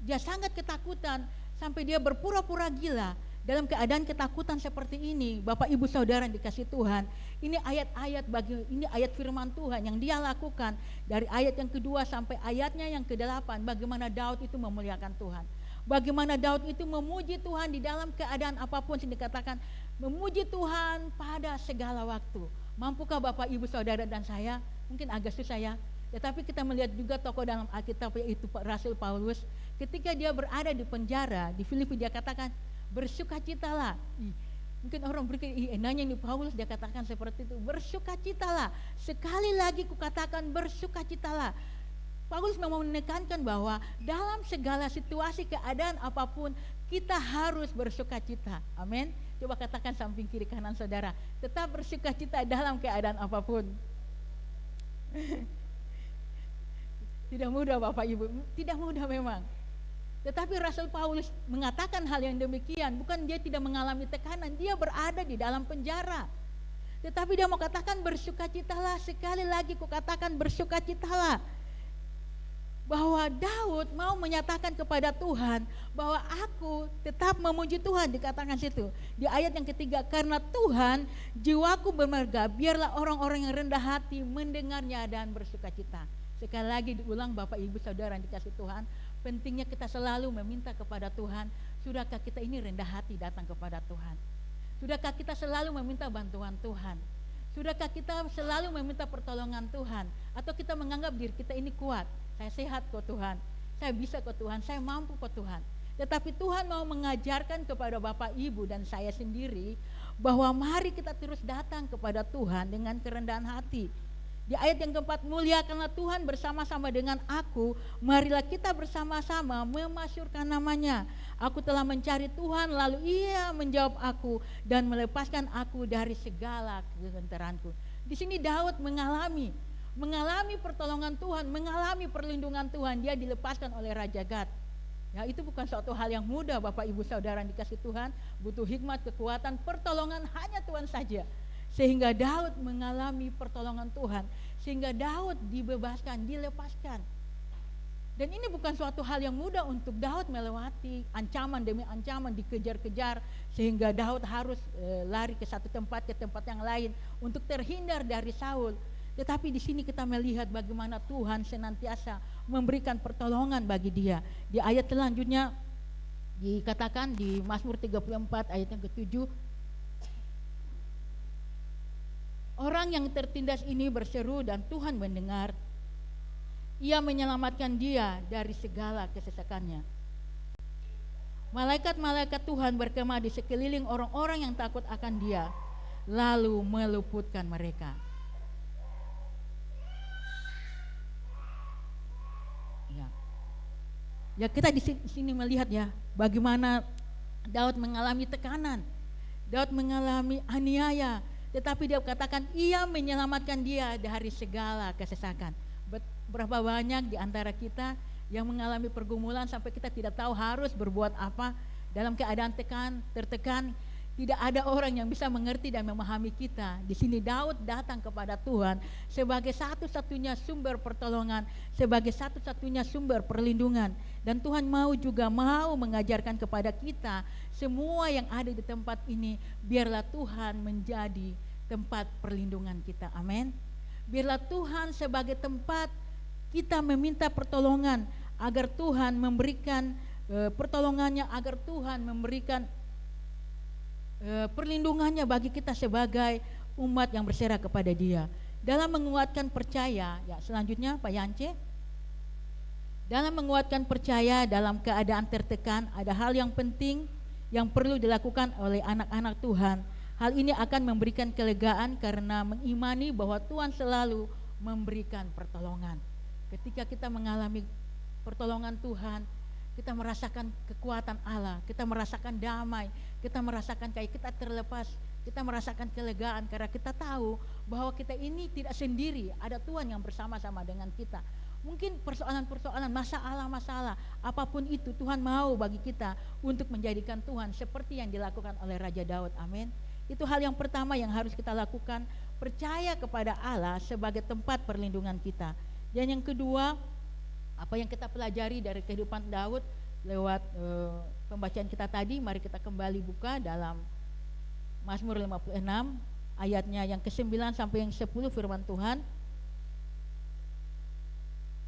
dia sangat ketakutan, sampai dia berpura-pura gila. Dalam keadaan ketakutan seperti ini, Bapak Ibu Saudara yang dikasih Tuhan, ini ayat firman Tuhan yang dia lakukan dari ayat yang kedua sampai ayatnya yang ke-8. Bagaimana Daud itu memuliakan Tuhan, bagaimana Daud itu memuji Tuhan di dalam keadaan apapun. Yang dikatakan memuji Tuhan pada segala waktu. Mampukah Bapak Ibu Saudara dan saya? Mungkin agak susah ya, tetapi kita melihat juga tokoh dalam Alkitab, yaitu Rasul Paulus. Ketika dia berada di penjara di Filipi, dia katakan bersukacitalah. Mungkin orang berpikir, nanya nih Paulus, dia katakan seperti itu, bersukacitalah. Sekali lagi kukatakan bersukacitalah. Paulus memang menekankan bahwa dalam segala situasi, keadaan apapun, kita harus bersukacita. Amin. Coba katakan samping kiri kanan saudara, tetap bersukacita dalam keadaan apapun. Tidak mudah Bapak Ibu, tidak mudah memang. Tetapi Rasul Paulus mengatakan hal yang demikian, bukan dia tidak mengalami tekanan, dia berada di dalam penjara. Tetapi dia mau katakan bersukacitalah, sekali lagi kukatakan bersukacitalah. bahwa Daud mau menyatakan kepada Tuhan bahwa aku tetap memuji Tuhan, dikatakan situ di ayat yang ketiga, karena Tuhan jiwaku bermegah, biarlah orang-orang yang rendah hati mendengarnya dan bersukacita. Sekali lagi diulang Bapak Ibu Saudara yang dikasih Tuhan, pentingnya kita selalu meminta kepada Tuhan. Sudahkah kita ini rendah hati datang kepada Tuhan? Sudahkah kita selalu meminta bantuan Tuhan? Sudahkah kita selalu meminta pertolongan Tuhan? Atau kita menganggap diri kita ini kuat? Saya sehat kok Tuhan, saya bisa kok Tuhan, saya mampu kok Tuhan. Tetapi Tuhan mau mengajarkan kepada Bapak Ibu dan saya sendiri bahwa mari kita terus datang kepada Tuhan dengan kerendahan hati. Di ayat yang keempat, muliakanlah Tuhan bersama-sama dengan aku, marilah kita bersama-sama memasyurkan namanya. Aku telah mencari Tuhan, lalu Ia menjawab aku dan melepaskan aku dari segala kegenteranku. Di sini Daud mengalami pertolongan Tuhan, mengalami perlindungan Tuhan. Dia dilepaskan oleh Raja Gad. Ya, itu bukan suatu hal yang mudah Bapak Ibu Saudara yang dikasih Tuhan. Butuh hikmat, kekuatan, pertolongan hanya Tuhan saja. Sehingga Daud mengalami pertolongan Tuhan, sehingga Daud dibebaskan, dilepaskan. Dan ini bukan suatu hal yang mudah untuk Daud melewati ancaman demi ancaman, dikejar-kejar, sehingga Daud harus lari ke satu tempat ke tempat yang lain untuk terhindar dari Saul. Tetapi di sini kita melihat bagaimana Tuhan senantiasa memberikan pertolongan bagi dia. Di ayat selanjutnya dikatakan di Mazmur 34 ayat yang ke-7, orang yang tertindas ini berseru dan Tuhan mendengar. Ia menyelamatkan dia dari segala kesesakannya. Malaikat-malaikat Tuhan berkemah di sekeliling orang-orang yang takut akan dia, lalu meluputkan mereka. Ya, kita di sini melihat ya bagaimana Daud mengalami tekanan, Daud mengalami aniaya, tetapi dia katakan Ia menyelamatkan dia dari segala kesesakan. Berapa banyak di antara kita yang mengalami pergumulan sampai kita tidak tahu harus berbuat apa dalam keadaan tertekan. Tidak ada orang yang bisa mengerti dan memahami kita. Di sini Daud datang kepada Tuhan sebagai satu-satunya sumber pertolongan, sebagai satu-satunya sumber perlindungan. Dan Tuhan mau mengajarkan kepada kita semua yang ada di tempat ini, biarlah Tuhan menjadi tempat perlindungan kita. Amin. Biarlah Tuhan sebagai tempat kita meminta pertolongan, agar Tuhan memberikan pertolongannya, agar Tuhan memberikan perlindungannya bagi kita sebagai umat yang berserah kepada Dia. Dalam menguatkan percaya, ya selanjutnya Pak Yance. Dalam menguatkan percaya dalam keadaan tertekan, ada hal yang penting yang perlu dilakukan oleh anak-anak Tuhan. Hal ini akan memberikan kelegaan karena mengimani bahwa Tuhan selalu memberikan pertolongan. Ketika kita mengalami pertolongan Tuhan, kita merasakan kekuatan Allah, kita merasakan damai, kita merasakan kayak kita terlepas, kita merasakan kelegaan karena kita tahu bahwa kita ini tidak sendiri, ada Tuhan yang bersama-sama dengan kita. Mungkin persoalan-persoalan, masalah-masalah, apapun itu Tuhan mau bagi kita untuk menjadikan Tuhan seperti yang dilakukan oleh Raja Daud. Amin. Itu hal yang pertama yang harus kita lakukan, percaya kepada Allah sebagai tempat perlindungan kita. Dan yang kedua, apa yang kita pelajari dari kehidupan Daud lewat pembacaan kita tadi, mari kita kembali buka dalam Mazmur 56 ayatnya yang ke-9 sampai yang 10, firman Tuhan.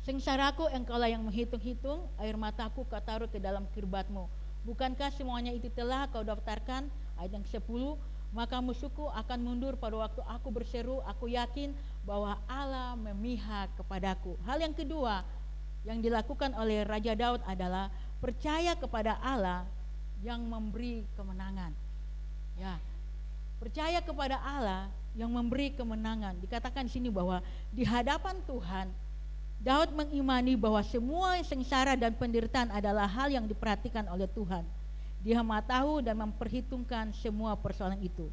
Sengsaraku engkaulah yang menghitung-hitung, air mataku kau taruh ke dalam kirbatmu. Bukankah semuanya itu telah kau daftarkan? Ayat yang 10, maka musuhku akan mundur pada waktu aku berseru, aku yakin bahwa Allah memihak kepadaku. Hal yang kedua yang dilakukan oleh Raja Daud adalah percaya kepada Allah yang memberi kemenangan. Ya, percaya kepada Allah yang memberi kemenangan. Dikatakan di sini bahwa di hadapan Tuhan, Daud mengimani bahwa semua sengsara dan penderitaan adalah hal yang diperhatikan oleh Tuhan. Dia tahu dan memperhitungkan semua persoalan itu.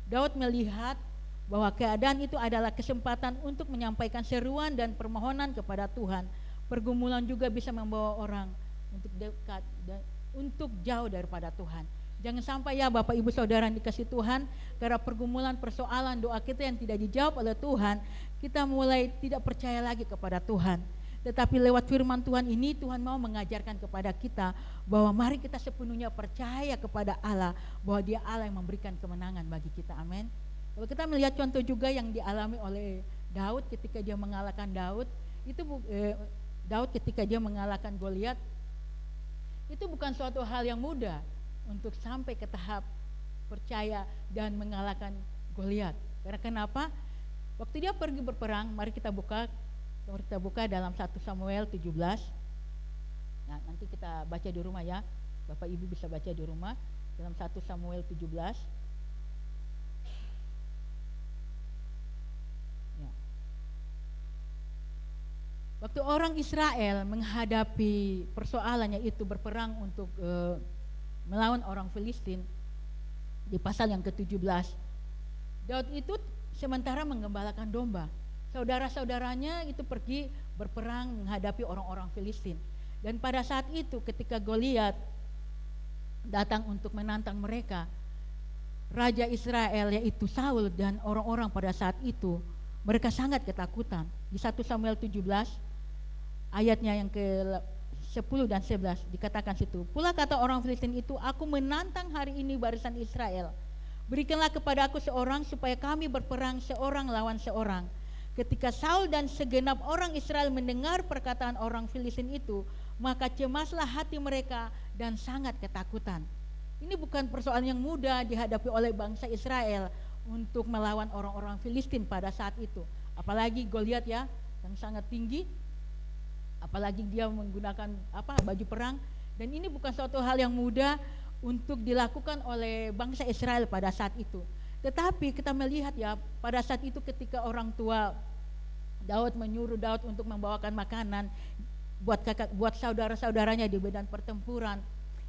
Daud melihat bahwa keadaan itu adalah kesempatan untuk menyampaikan seruan dan permohonan kepada Tuhan. Pergumulan juga bisa membawa orang untuk dekat dan untuk jauh daripada Tuhan. Jangan sampai ya Bapak Ibu Saudara yang dikasih Tuhan, karena pergumulan, persoalan, doa kita yang tidak dijawab oleh Tuhan, kita mulai tidak percaya lagi kepada Tuhan. Tetapi lewat firman Tuhan ini, Tuhan mau mengajarkan kepada kita bahwa mari kita sepenuhnya percaya kepada Allah, bahwa Dia Allah yang memberikan kemenangan bagi kita. Amin. Kalau kita melihat contoh juga yang dialami oleh Daud ketika dia mengalahkan Daud ketika dia mengalahkan Goliat, itu bukan suatu hal yang mudah untuk sampai ke tahap percaya dan mengalahkan Goliat. Karena kenapa? Waktu dia pergi berperang, mari kita buka dalam 1 Samuel 17. Nah, nanti kita baca di rumah ya. Bapak Ibu bisa baca di rumah dalam 1 Samuel 17. Ya. Waktu orang Israel menghadapi persoalannya itu berperang untuk melawan orang Filistin, di pasal yang ke-17, Daud itu sementara menggembalakan domba. Saudara-saudaranya itu pergi berperang menghadapi orang-orang Filistin. Dan pada saat itu ketika Goliat datang untuk menantang mereka, Raja Israel yaitu Saul dan orang-orang pada saat itu, mereka sangat ketakutan. Di 1 Samuel 17 ayatnya yang ke-10 dan 11 dikatakan situ, pula kata orang Filistin itu, aku menantang hari ini barisan Israel. Berikanlah kepada aku seorang supaya kami berperang seorang lawan seorang. Ketika Saul dan segenap orang Israel mendengar perkataan orang Filistin itu, maka cemaslah hati mereka dan sangat ketakutan. Ini bukan persoalan yang mudah dihadapi oleh bangsa Israel untuk melawan orang-orang Filistin pada saat itu. Apalagi Goliat ya, yang sangat tinggi, apalagi dia menggunakan baju perang, dan ini bukan suatu hal yang mudah untuk dilakukan oleh bangsa Israel pada saat itu. Tetapi kita melihat ya, pada saat itu ketika orang tua Daud menyuruh Daud untuk membawakan makanan buat saudara-saudaranya di medan pertempuran,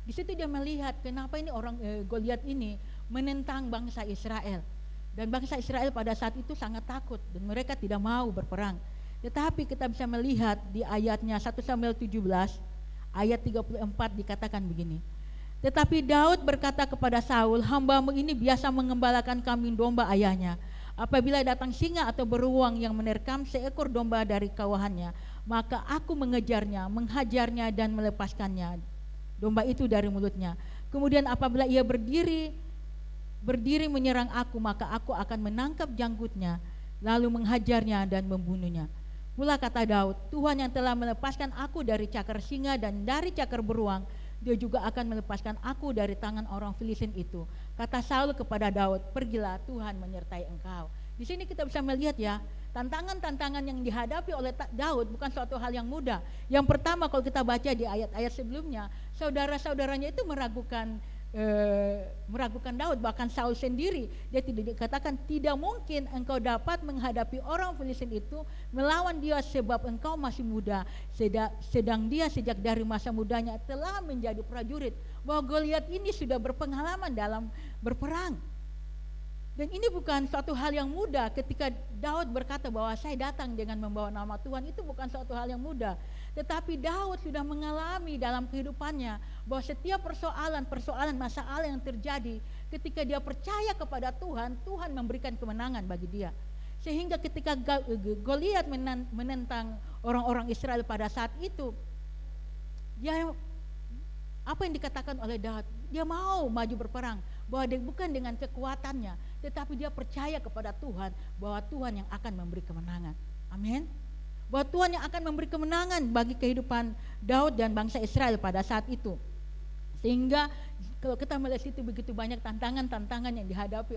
di situ dia melihat kenapa ini orang Goliat ini menentang bangsa Israel, dan bangsa Israel pada saat itu sangat takut dan mereka tidak mau berperang. Tetapi kita bisa melihat di ayatnya 1 Samuel 17 ayat 34 dikatakan begini, tetapi Daud berkata kepada Saul, hambamu ini biasa mengembalakan kambing domba ayahnya. Apabila datang singa atau beruang yang menerkam seekor domba dari kawahannya, maka aku mengejarnya, menghajarnya dan melepaskannya domba itu dari mulutnya. Kemudian apabila ia berdiri menyerang aku, maka aku akan menangkap janggutnya, lalu menghajarnya dan membunuhnya. Pula kata Daud, Tuhan yang telah melepaskan aku dari cakar singa dan dari cakar beruang, Dia juga akan melepaskan aku dari tangan orang Filistin itu. Kata Saul kepada Daud, pergilah, Tuhan menyertai engkau. Di sini kita bisa melihat ya, tantangan-tantangan yang dihadapi oleh Daud bukan suatu hal yang mudah. Yang pertama, kalau kita baca di ayat-ayat sebelumnya, saudara-saudaranya itu meragukan Daud, bahkan Saul sendiri dia tidak dikatakan, tidak mungkin engkau dapat menghadapi orang Filistin itu melawan dia sebab engkau masih muda, sedang dia sejak dari masa mudanya telah menjadi prajurit. Bahwa Goliat ini sudah berpengalaman dalam berperang. Dan ini bukan suatu hal yang mudah ketika Daud berkata bahwa saya datang dengan membawa nama Tuhan, itu bukan suatu hal yang mudah. Tetapi Daud sudah mengalami dalam kehidupannya bahwa setiap persoalan masalah yang terjadi ketika dia percaya kepada Tuhan, Tuhan memberikan kemenangan bagi dia. Sehingga ketika Goliat menentang orang-orang Israel pada saat itu, dia apa yang dikatakan oleh Daud, dia mau maju berperang, bahwa dia bukan dengan kekuatannya, tetapi dia percaya kepada Tuhan bahwa Tuhan yang akan memberi kemenangan. Amin. Bahwa Tuhan yang akan memberi kemenangan bagi kehidupan Daud dan bangsa Israel pada saat itu. Sehingga kalau kita melihat itu begitu banyak tantangan-tantangan yang dihadapi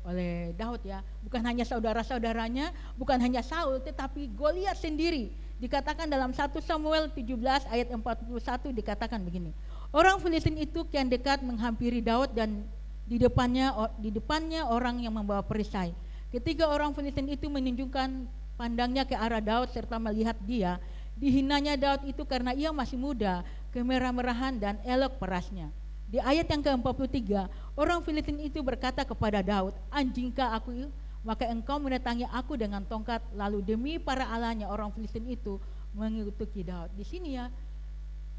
oleh Daud ya, bukan hanya saudara-saudaranya, bukan hanya Saul, tetapi Goliat sendiri. Dikatakan dalam 1 Samuel 17 ayat 41 dikatakan begini, orang Filistin itu kian dekat menghampiri Daud dan di depannya orang yang membawa perisai. Ketika orang Filistin itu menunjukkan pandangnya ke arah Daud serta melihat dia, dihinanya Daud itu karena ia masih muda, kemerah-merahan dan elok parasnya. Di ayat yang ke-43, orang Filistin itu berkata kepada Daud, anjingkah aku, maka engkau mendatangi aku dengan tongkat. Lalu demi para allahnya orang Filistin itu mengutuki Daud. Di sini ya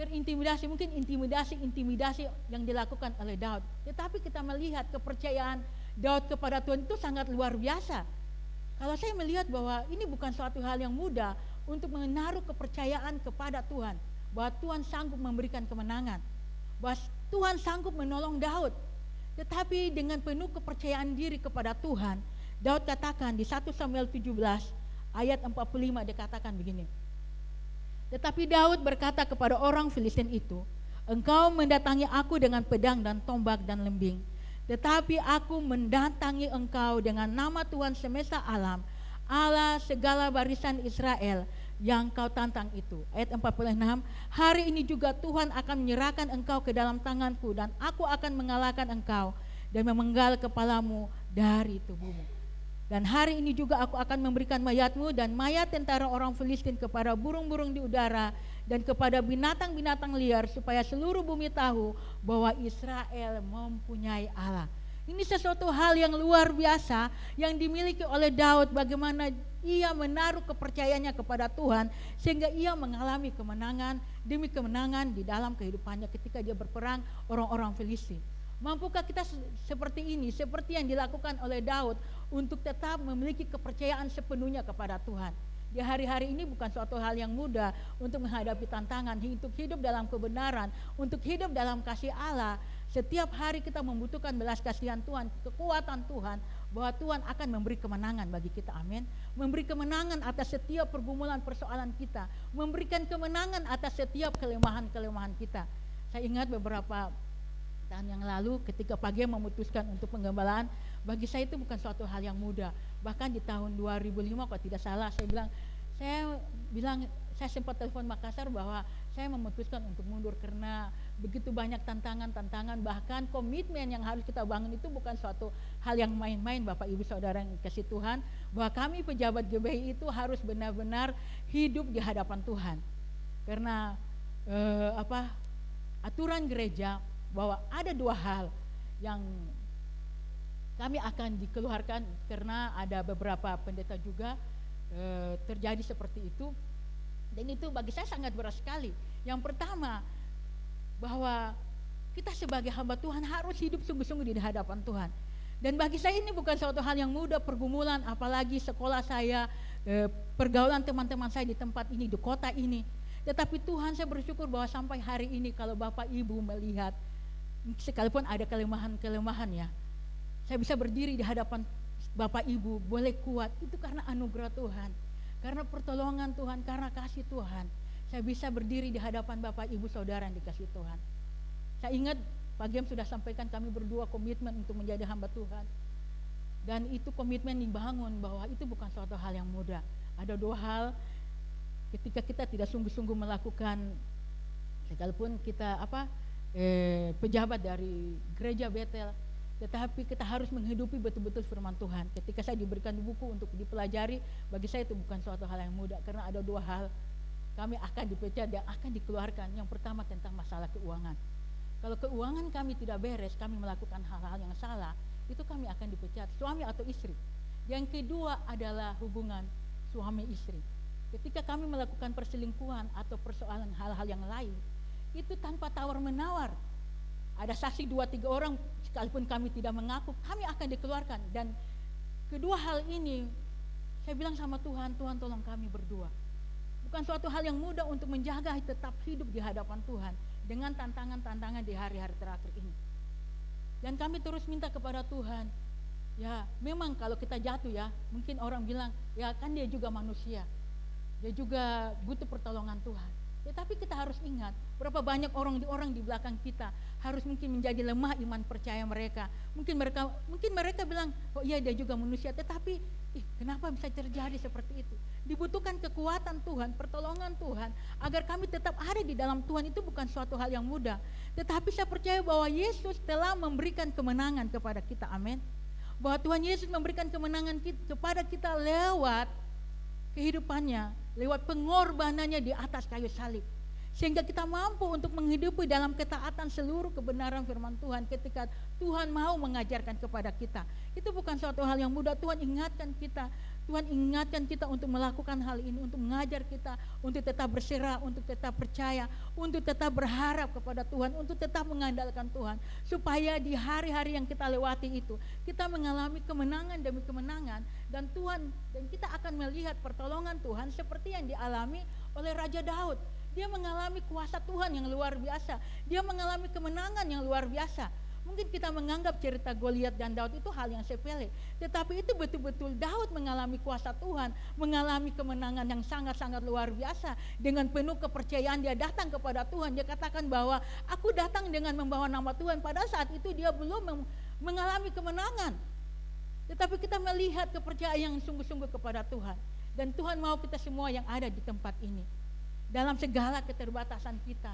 terintimidasi, mungkin intimidasi yang dilakukan oleh Daud. Tetapi kita melihat kepercayaan Daud kepada Tuhan itu sangat luar biasa. Kalau saya melihat bahwa ini bukan suatu hal yang mudah untuk menaruh kepercayaan kepada Tuhan, bahwa Tuhan sanggup memberikan kemenangan, bahwa Tuhan sanggup menolong Daud. Tetapi dengan penuh kepercayaan diri kepada Tuhan, Daud katakan di 1 Samuel 17 ayat 45, dikatakan begini. Tetapi Daud berkata kepada orang Filistin itu, engkau mendatangi aku dengan pedang dan tombak dan lembing, tetapi aku mendatangi engkau dengan nama Tuhan semesta alam, Allah segala barisan Israel yang kau tantang itu. Ayat 46, hari ini juga Tuhan akan menyerahkan engkau ke dalam tanganku, dan aku akan mengalahkan engkau dan memenggal kepalamu dari tubuhmu. Dan hari ini juga aku akan memberikan mayatmu dan mayat tentara orang Filistin kepada burung-burung di udara dan kepada binatang-binatang liar, supaya seluruh bumi tahu bahwa Israel mempunyai Allah. Ini sesuatu hal yang luar biasa yang dimiliki oleh Daud, bagaimana ia menaruh kepercayaannya kepada Tuhan sehingga ia mengalami kemenangan demi kemenangan di dalam kehidupannya ketika dia berperang orang-orang Filistin. Mampukah kita seperti ini, seperti yang dilakukan oleh Daud, untuk tetap memiliki kepercayaan sepenuhnya kepada Tuhan? Di hari-hari ini bukan suatu hal yang mudah untuk menghadapi tantangan, untuk hidup dalam kebenaran, untuk hidup dalam kasih Allah. Setiap hari kita membutuhkan belas kasihan Tuhan, kekuatan Tuhan, bahwa Tuhan akan memberi kemenangan bagi kita, amin. Memberi kemenangan atas setiap pergumulan persoalan kita, memberikan kemenangan atas setiap kelemahan-kelemahan kita. Saya ingat beberapa tahun yang lalu ketika pagi memutuskan untuk penggembalaan, bagi saya itu bukan suatu hal yang mudah. Bahkan di tahun 2005 kalau tidak salah, saya sempat telepon Makassar bahwa saya memutuskan untuk mundur karena begitu banyak tantangan-tantangan, bahkan komitmen yang harus kita bangun itu bukan suatu hal yang main-main. Bapak Ibu Saudara yang kasih Tuhan, bahwa kami pejabat GBI itu harus benar-benar hidup di hadapan Tuhan. Karena aturan gereja bahwa ada dua hal yang kami akan dikeluarkan karena ada beberapa pendeta juga terjadi seperti itu, dan itu bagi saya sangat berat sekali. Yang pertama, bahwa kita sebagai hamba Tuhan harus hidup sungguh-sungguh di hadapan Tuhan. Dan bagi saya ini bukan suatu hal yang mudah, pergumulan, apalagi sekolah saya, pergaulan teman-teman saya di tempat ini, di kota ini. Tetapi Tuhan, saya bersyukur bahwa sampai hari ini kalau Bapak Ibu melihat, sekalipun ada kelemahan-kelemahan ya, saya bisa berdiri di hadapan Bapak Ibu, boleh kuat, itu karena anugerah Tuhan, karena pertolongan Tuhan, karena kasih Tuhan. Saya bisa berdiri di hadapan Bapak Ibu Saudara yang dikasih Tuhan. Saya ingat Pak Gem sudah sampaikan kami berdua komitmen untuk menjadi hamba Tuhan, dan itu komitmen dibangun bahwa itu bukan suatu hal yang mudah. Ada dua hal ketika kita tidak sungguh-sungguh melakukan, sekalipun kita pejabat dari gereja Betel, tetapi kita harus menghidupi betul-betul firman Tuhan. Ketika saya diberikan buku untuk dipelajari, bagi saya itu bukan suatu hal yang mudah, karena ada dua hal kami akan dipecat dan akan dikeluarkan. Yang pertama tentang masalah keuangan. Kalau keuangan kami tidak beres, kami melakukan hal-hal yang salah, itu kami akan dipecat, suami atau istri. Yang kedua adalah hubungan suami istri. Ketika kami melakukan perselingkuhan atau persoalan hal-hal yang lain, itu tanpa tawar-menawar, ada saksi 2-3 orang, sekalipun kami tidak mengaku, kami akan dikeluarkan. Dan kedua hal ini, saya bilang sama Tuhan, Tuhan tolong kami berdua. Bukan suatu hal yang mudah untuk menjaga tetap hidup di hadapan Tuhan dengan tantangan-tantangan di hari-hari terakhir ini. Dan kami terus minta kepada Tuhan, ya memang kalau kita jatuh ya, mungkin orang bilang, ya kan dia juga manusia, dia juga butuh pertolongan Tuhan. Tetapi kita harus ingat, berapa banyak orang di belakang kita harus mungkin menjadi lemah iman percaya mereka. Mungkin mereka bilang, oh iya dia juga manusia, tetapi kenapa bisa terjadi seperti itu? Dibutuhkan kekuatan Tuhan, pertolongan Tuhan, agar kami tetap ada di dalam Tuhan. Itu bukan suatu hal yang mudah. Tetapi saya percaya bahwa Yesus telah memberikan kemenangan kepada kita, amin. Bahwa Tuhan Yesus memberikan kemenangan kepada kita lewat kehidupannya, lewat pengorbanannya di atas kayu salib, sehingga kita mampu untuk menghidupi dalam ketaatan seluruh kebenaran firman Tuhan. Ketika Tuhan mau mengajarkan kepada kita, itu bukan suatu hal yang mudah. Tuhan ingatkan kita, Tuhan ingatkan kita untuk melakukan hal ini, untuk mengajar kita, untuk tetap berserah, untuk tetap percaya, untuk tetap berharap kepada Tuhan, untuk tetap mengandalkan Tuhan. Supaya di hari-hari yang kita lewati itu, kita mengalami kemenangan demi kemenangan. Dan kita akan melihat pertolongan Tuhan seperti yang dialami oleh Raja Daud. Dia mengalami kuasa Tuhan yang luar biasa. Dia mengalami kemenangan yang luar biasa. Mungkin kita menganggap cerita Goliat dan Daud itu hal yang sepele, tetapi itu betul-betul Daud mengalami kuasa Tuhan, mengalami kemenangan yang sangat-sangat luar biasa. Dengan penuh kepercayaan dia datang kepada Tuhan. Dia katakan bahwa aku datang dengan membawa nama Tuhan. Padahal saat itu dia belum mengalami kemenangan. Tetapi kita melihat kepercayaan yang sungguh-sungguh kepada Tuhan. Dan Tuhan mau kita semua yang ada di tempat ini, dalam segala keterbatasan kita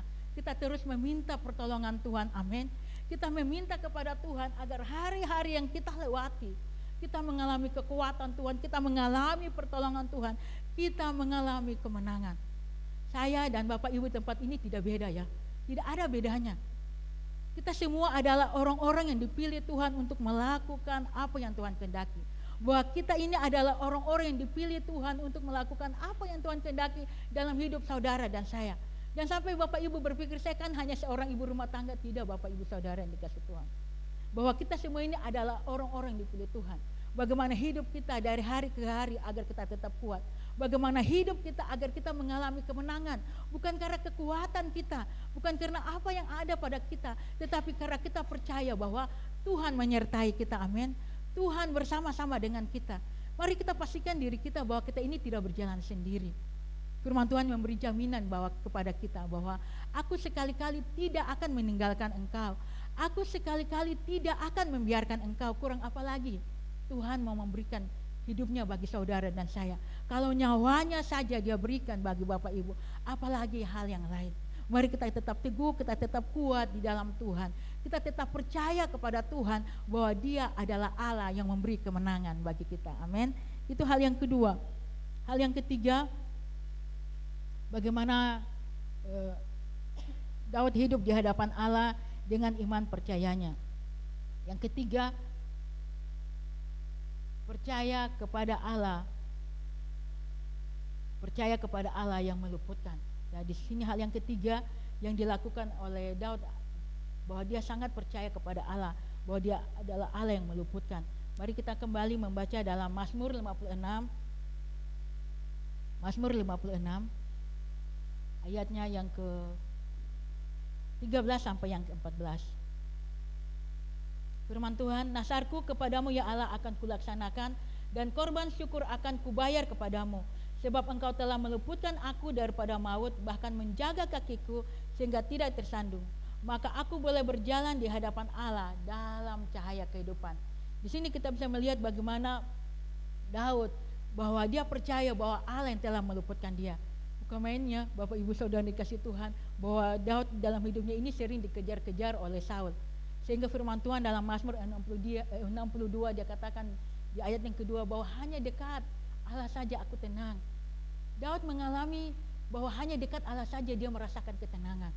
terus meminta pertolongan Tuhan. Amin. Kita meminta kepada Tuhan agar hari-hari yang kita lewati, kita mengalami kekuatan Tuhan, kita mengalami pertolongan Tuhan, kita mengalami kemenangan. Saya dan Bapak Ibu tempat ini tidak beda ya, tidak ada bedanya. Kita semua adalah orang-orang yang dipilih Tuhan untuk melakukan apa yang Tuhan kehendaki. Bahwa kita ini adalah orang-orang yang dipilih Tuhan untuk melakukan apa yang Tuhan kehendaki dalam hidup saudara dan saya. Jangan sampai Bapak Ibu berpikir saya kan hanya seorang ibu rumah tangga. Tidak, Bapak Ibu saudara yang dikasih Tuhan. Bahwa kita semua ini adalah orang-orang yang dipilih Tuhan. Bagaimana hidup kita dari hari ke hari agar kita tetap kuat. Bagaimana hidup kita agar kita mengalami kemenangan. Bukan karena kekuatan kita, bukan karena apa yang ada pada kita, tetapi karena kita percaya bahwa Tuhan menyertai kita. Amin. Tuhan bersama-sama dengan kita. Mari kita pastikan diri kita bahwa kita ini tidak berjalan sendiri. Firman Tuhan memberi jaminan bahwa kepada kita bahwa aku sekali-kali tidak akan meninggalkan engkau. Aku sekali-kali tidak akan membiarkan engkau. Kurang apa lagi? Tuhan mau memberikan hidupnya bagi saudara dan saya. Kalau nyawanya saja dia berikan bagi Bapak Ibu, apalagi hal yang lain. Mari kita tetap teguh, kita tetap kuat di dalam Tuhan. Kita tetap percaya kepada Tuhan bahwa Dia adalah Allah yang memberi kemenangan bagi kita. Amin. Itu hal yang kedua. Hal yang ketiga, bagaimana Daud hidup di hadapan Allah dengan iman percayanya. Yang ketiga, percaya kepada Allah. Percaya kepada Allah yang meluputkan. Nah, di sini hal yang ketiga yang dilakukan oleh Daud, bahwa dia sangat percaya kepada Allah, bahwa Dia adalah Allah yang meluputkan. Mari kita kembali membaca dalam Mazmur 56. Mazmur 56 ayatnya yang ke-13 sampai yang ke-14. Firman Tuhan, nasarku kepadamu ya Allah akan kulaksanakan, dan korban syukur akan kubayar kepadamu. Sebab engkau telah meluputkan aku daripada maut, bahkan menjaga kakiku sehingga tidak tersandung. Maka aku boleh berjalan di hadapan Allah dalam cahaya kehidupan. Di sini kita bisa melihat bagaimana Daud, bahwa dia percaya bahwa Allah yang telah meluputkan dia. Bukan mainnya, Bapak Ibu Saudara dikasih Tuhan, bahwa Daud dalam hidupnya ini sering dikejar-kejar oleh Saul. Sehingga firman Tuhan dalam Mazmur 62 dia katakan di ayat yang kedua bahwa hanya dekat Allah saja aku tenang. Daud mengalami bahwa hanya dekat Allah saja dia merasakan ketenangan.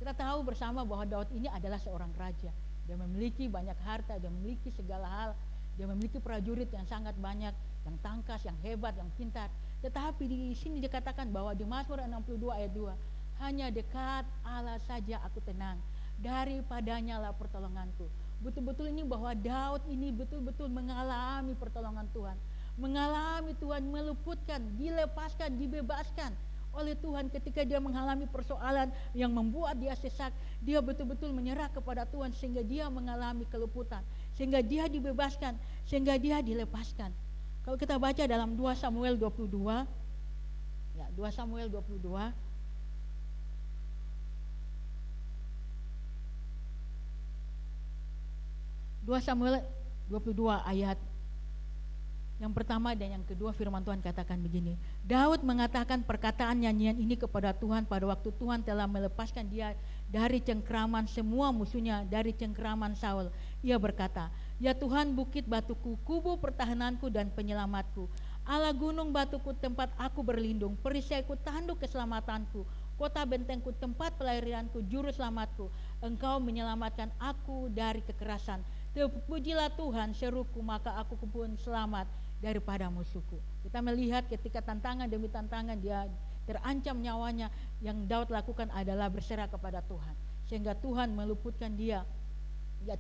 Kita tahu bersama bahwa Daud ini adalah seorang raja. Dia memiliki banyak harta, dia memiliki segala hal, dia memiliki prajurit yang sangat banyak, yang tangkas, yang hebat, yang pintar. Tetapi di sini dikatakan bahwa di Mazmur 62 ayat 2, hanya dekat Allah saja aku tenang, daripadanya lah pertolonganku. Betul-betul ini bahwa Daud ini betul-betul mengalami pertolongan Tuhan, mengalami Tuhan meluputkan, dilepaskan, dibebaskan oleh Tuhan. Ketika dia mengalami persoalan yang membuat dia sesak, dia betul-betul menyerah kepada Tuhan sehingga dia mengalami keluputan, sehingga dia dibebaskan, sehingga dia dilepaskan. Kalau kita baca dalam 2 Samuel 22, ya 2 Samuel 22, Samuel 22 ayat yang pertama dan yang kedua, firman Tuhan katakan begini. Daud mengatakan perkataan nyanyian ini kepada Tuhan pada waktu Tuhan telah melepaskan dia dari cengkraman semua musuhnya, dari cengkraman Saul. Ia berkata, ya Tuhan bukit batuku, kubu pertahananku dan penyelamatku, Allah gunung batuku tempat aku berlindung, perisaiku tanduk keselamatanku, kota bentengku tempat pelarianku, juru selamatku. Engkau menyelamatkan aku dari kekerasan. Terpujilah Tuhan, seruku, maka aku pun selamat. daripada musuhku. Kita melihat ketika tantangan demi tantangan dia terancam nyawanya, yang Daud lakukan adalah berserah kepada Tuhan, sehingga Tuhan meluputkan dia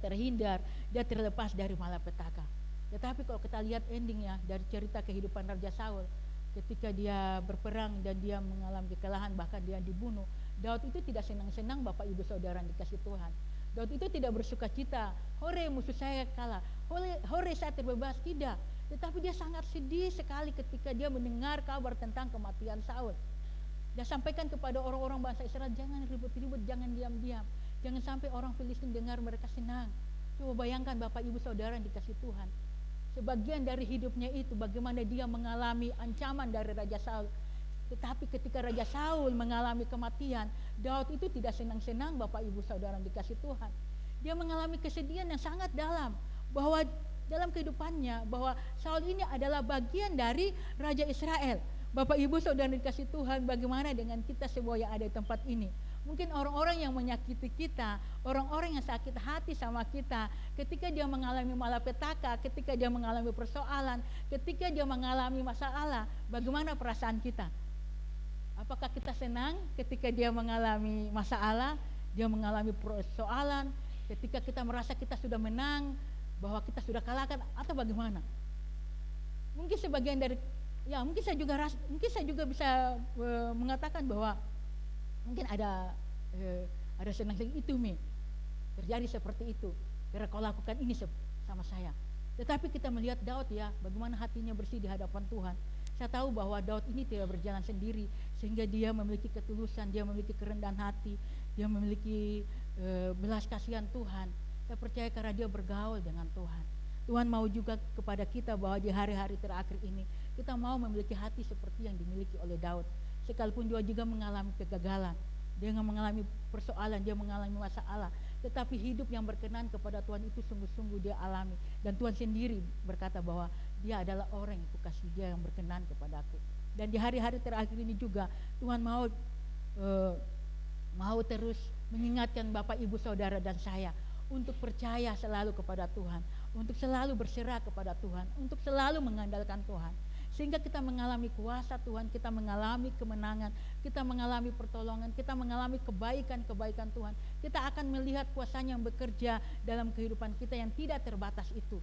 terhindar, dia terlepas dari malapetaka. Tetapi kalau kita lihat endingnya dari cerita kehidupan Raja Saul, ketika dia berperang dan dia mengalami kekalahan, bahkan dia dibunuh, Daud itu tidak senang-senang Bapak Ibu Saudara yang dikasih Tuhan. Daud itu tidak bersuka cita, hore musuh saya kalah, hore saya terbebas, tidak. Tetapi dia sangat sedih sekali ketika dia mendengar kabar tentang kematian Saul. Dia sampaikan kepada orang-orang bangsa Israel, jangan ribut-ribut, jangan diam-diam. Jangan sampai orang Filistin dengar mereka senang. Coba bayangkan Bapak Ibu Saudara yang dikasih Tuhan. Sebagian dari hidupnya itu bagaimana dia mengalami ancaman dari Raja Saul. Tetapi ketika Raja Saul mengalami kematian, Daud itu tidak senang-senang Bapak Ibu Saudara yang dikasih Tuhan. Dia mengalami kesedihan yang sangat dalam. Bahwa dalam kehidupannya, bahwa Saul ini adalah bagian dari Raja Israel. Bapak Ibu Saudara dikasih Tuhan, bagaimana dengan kita semua yang ada di tempat ini? Mungkin orang-orang yang menyakiti kita, orang-orang yang sakit hati sama kita, ketika dia mengalami malapetaka, ketika dia mengalami persoalan, ketika dia mengalami masalah, bagaimana perasaan kita? Apakah kita senang ketika dia mengalami masalah, dia mengalami persoalan, ketika kita merasa kita sudah menang, bahwa kita sudah kalahkan, atau bagaimana? Mungkin sebagian dari mungkin saya juga bisa mengatakan bahwa mungkin ada senang itu terjadi seperti itu karena kau lakukan ini sama saya. Tetapi kita melihat Daud bagaimana hatinya bersih di hadapan Tuhan. Saya tahu bahwa Daud ini tidak berjalan sendiri, sehingga dia memiliki ketulusan, dia memiliki kerendahan hati, dia memiliki belas kasihan Tuhan. Saya percaya karena dia bergaul dengan Tuhan. Tuhan mau juga kepada kita bahwa di hari-hari terakhir ini kita mau memiliki hati seperti yang dimiliki oleh Daud. Sekalipun dia juga mengalami kegagalan, dia mengalami persoalan, dia mengalami masalah, tetapi hidup yang berkenan kepada Tuhan itu sungguh-sungguh dia alami. Dan Tuhan sendiri berkata bahwa dia adalah orang yang kukasih, dia yang berkenan kepadaku. Dan di hari-hari terakhir ini juga Tuhan mau terus mengingatkan Bapak Ibu Saudara dan saya untuk percaya selalu kepada Tuhan, untuk selalu berserah kepada Tuhan, untuk selalu mengandalkan Tuhan, sehingga kita mengalami kuasa Tuhan, kita mengalami kemenangan, kita mengalami pertolongan, kita mengalami kebaikan-kebaikan Tuhan. Kita akan melihat kuasanya yang bekerja dalam kehidupan kita yang tidak terbatas itu.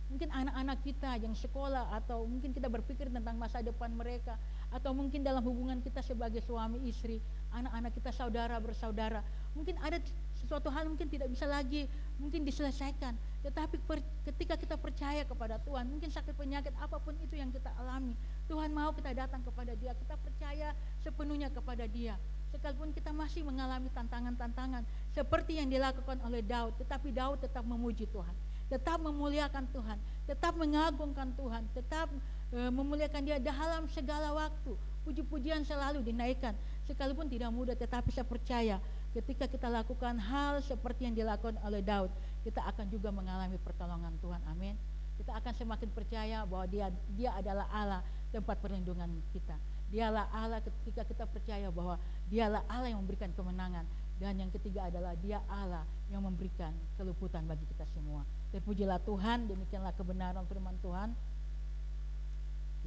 Mungkin anak-anak kita yang sekolah, atau mungkin kita berpikir tentang masa depan mereka, atau mungkin dalam hubungan kita sebagai suami istri, anak-anak kita saudara bersaudara, mungkin ada sesuatu hal mungkin tidak bisa lagi mungkin diselesaikan. Tetapi ketika kita percaya kepada Tuhan, mungkin sakit penyakit apapun itu yang kita alami, Tuhan mau kita datang kepada Dia, kita percaya sepenuhnya kepada Dia. Sekalipun kita masih mengalami tantangan-tantangan seperti yang dilakukan oleh Daud, tetapi Daud tetap memuji Tuhan, tetap memuliakan Tuhan, tetap mengagungkan Tuhan, tetap memuliakan Dia dalam segala waktu. Puji-pujian selalu dinaikkan, sekalipun tidak mudah, tetapi saya percaya ketika kita lakukan hal seperti yang dilakukan oleh Daud, kita akan juga mengalami pertolongan Tuhan. Amin. Kita akan semakin percaya bahwa Dia adalah Allah tempat perlindungan kita. Dialah Allah ketika kita percaya bahwa Dialah Allah yang memberikan kemenangan. Dan yang ketiga adalah Dia Allah yang memberikan keluputan bagi kita semua. Terpujilah Tuhan, demikianlah kebenaran firman Tuhan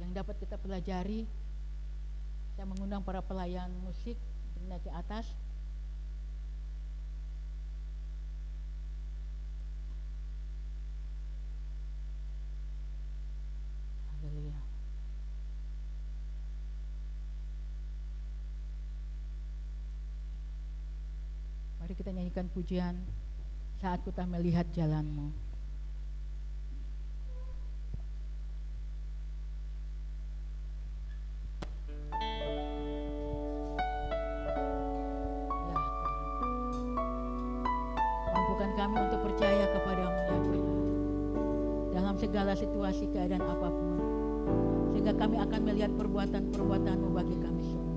yang dapat kita pelajari. Saya mengundang para pelayan musik naik ke atas. Haleluya. Mari kita nyanyikan pujian Saat Ku Tak Melihat Jalanmu. Mampukan kami untuk percaya kepadamu ya Tuhan, dalam segala situasi keadaan apapun, sehingga kami akan melihat perbuatan-perbuatan-Mu bagi kami semua.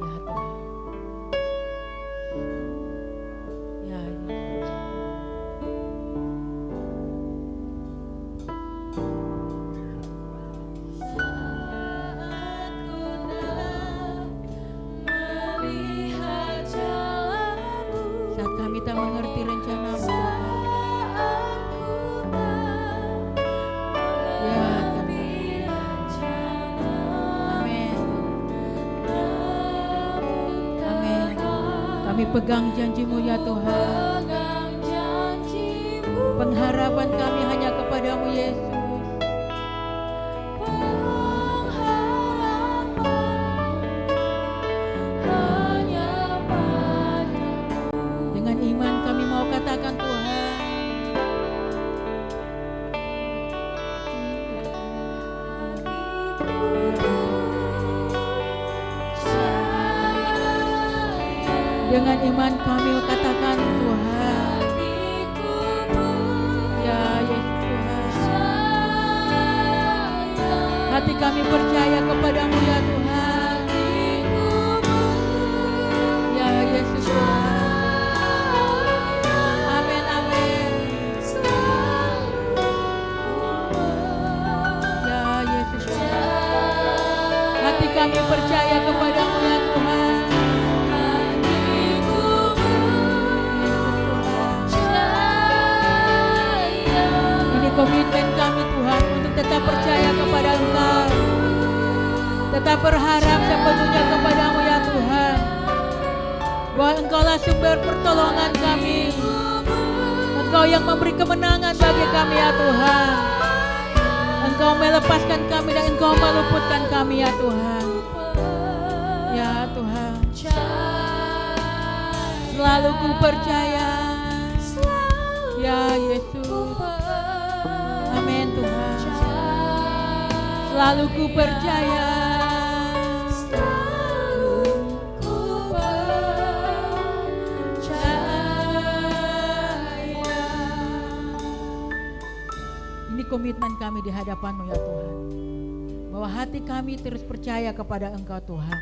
Saat Kami pegang janji-Mu ya Tuhan. Pengharapan kami hanya kepadamu Yesus. Dengan iman kami mau katakan Tuhan, dengan iman kami katakan Tuhan, ya Yesus Tuhan. Hati kami percaya kepadamu ya Tuhan, ya Yesus Tuhan. Amin, amin. Ya Yesus Tuhan. Hati kami percaya kepadamu ya Tuhan. Komitmen kami Tuhan untuk tetap percaya kepada Engkau, tetap berharap sepenuhnya kepadamu ya Tuhan, bahwa Engkaulah sumber pertolongan kami, Engkau yang memberi kemenangan bagi kami ya Tuhan. Engkau melepaskan kami dan Engkau meluputkan kami ya Tuhan. Ya Tuhan, selalu ku percaya ya Yesus. Amin Tuhan. Selalu ku percaya. Ini komitmen kami di hadapan-Mu ya Tuhan, bahwa hati kami terus percaya kepada Engkau Tuhan,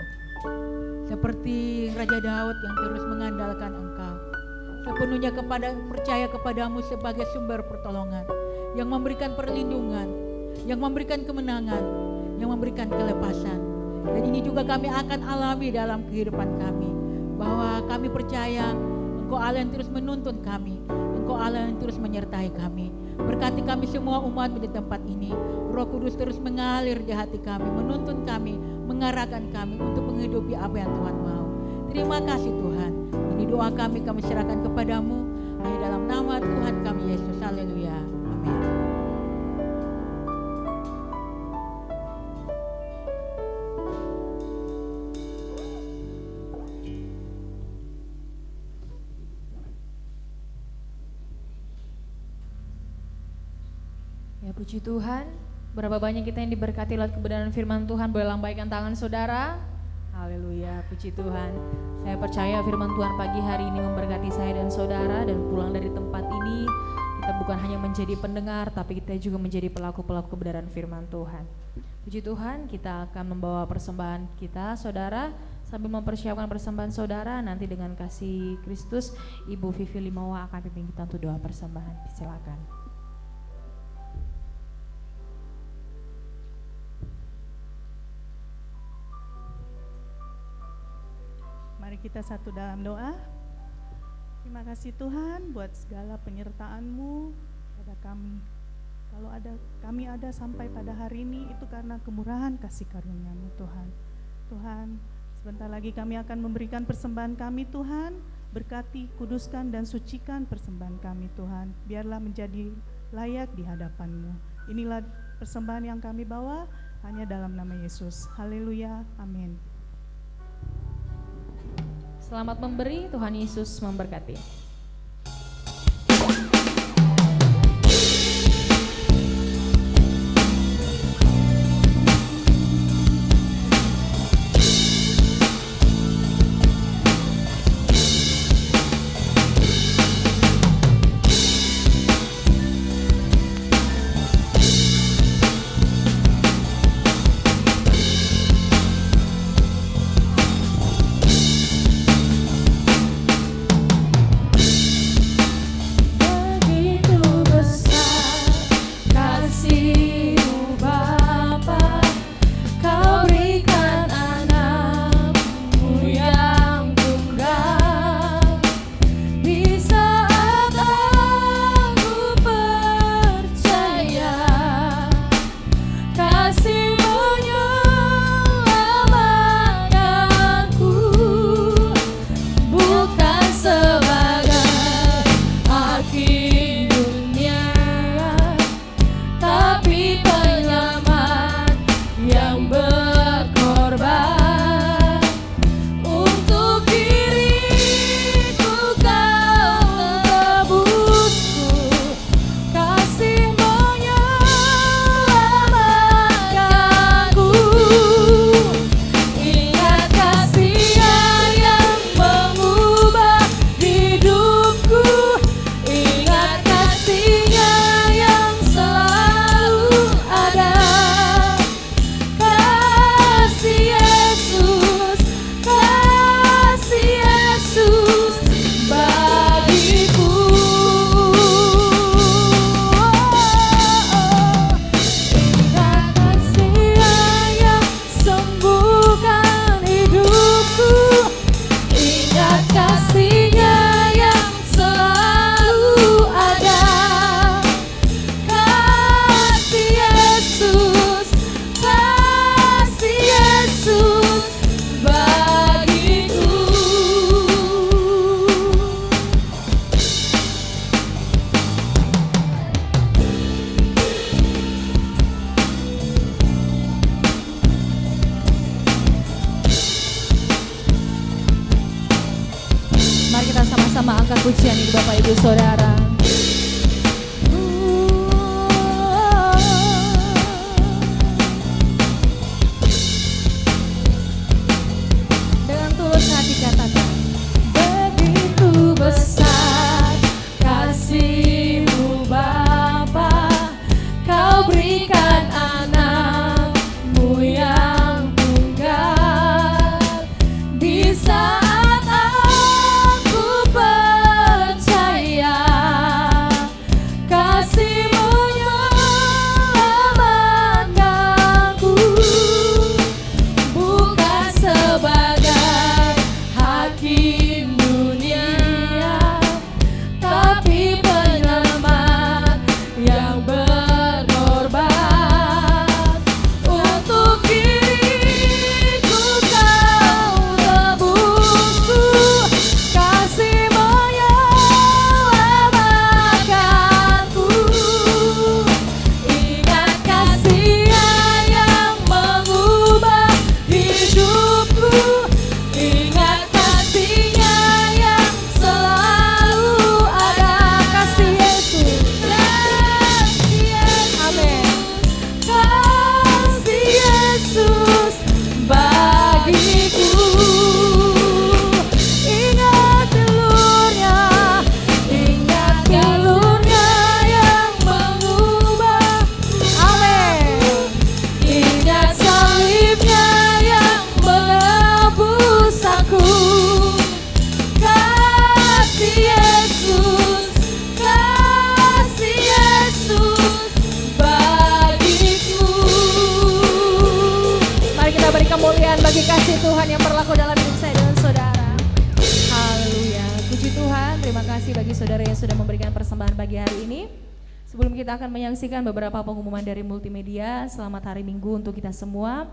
seperti Raja Daud yang terus mengandalkan Engkau, sepenuhnya percaya kepadamu sebagai sumber pertolongan, yang memberikan perlindungan, yang memberikan kemenangan, yang memberikan kelepasan. Dan ini juga kami akan alami dalam kehidupan kami, bahwa kami percaya Engkau Allah yang terus menuntun kami, Engkau Allah yang terus menyertai kami. Berkati kami semua umat di tempat ini. Roh Kudus terus mengalir di hati kami, menuntun kami, mengarahkan kami untuk menghidupi apa yang Tuhan mau. Terima kasih Tuhan. Ini doa kami serahkan kepadamu, hanya dalam nama Tuhan kami Yesus. Haleluya. Ya puji Tuhan, berapa banyak kita yang diberkati lewat kebenaran firman Tuhan. Boleh lambaikan tangan saudara. Haleluya, puji Tuhan. Saya percaya firman Tuhan pagi hari ini memberkati saya dan saudara, dan pulang dari tempat ini kita bukan hanya menjadi pendengar, tapi kita juga menjadi pelaku-pelaku kebenaran firman Tuhan. Puji Tuhan, kita akan membawa persembahan kita saudara. Sambil mempersiapkan persembahan saudara, nanti dengan kasih Kristus, Ibu Vivi Limawa akan pimpin kita untuk doa persembahan. Silakan. Mari kita satu dalam doa. Terima kasih Tuhan buat segala penyertaan-Mu pada kami. Kalau kami ada sampai pada hari ini, itu karena kemurahan kasih karunia-Mu Tuhan. Tuhan, sebentar lagi kami akan memberikan persembahan kami Tuhan. Berkati, kuduskan dan sucikan persembahan kami Tuhan. Biarlah menjadi layak di hadapan-Mu. Inilah persembahan yang kami bawa hanya dalam nama Yesus. Haleluya, amin. Selamat memberi, Tuhan Yesus memberkati. sama-sama angkat pujian ini Bapak Ibu Saudara. Dengan tulus hati katakan, begitu besar kasih-Mu Bapa, Kau berikan anak-Mu yang tunggal. Di saat aku percaya, kasih-Mu menyelamatkanku, bukan sebagai hakim dunia, tapi penyelamat yang berkorban. Untuk diriku Kau tebusku, kasih menyelamatkanku. Ingat kasih-Nya yang mengubah hidupku, ingat kasih-Nya yang selalu ada. Kasih Yesus, amin. Kasih Yesus bagiku, ingat telurnya yang mengubah, amin. Ingat salibnya yang menebus aku. Kasih Yesus bagiku. Mari kita beri kemuliaan bagi kasih Tuhan yang berlaku dalam hidup saya dan saudara. Haleluya. Puji Tuhan, terima kasih bagi saudara yang sudah memberikan persembahan pagi hari ini. Sebelum kita akan menyaksikan beberapa pengumuman dari multimedia, selamat hari Minggu untuk kita semua.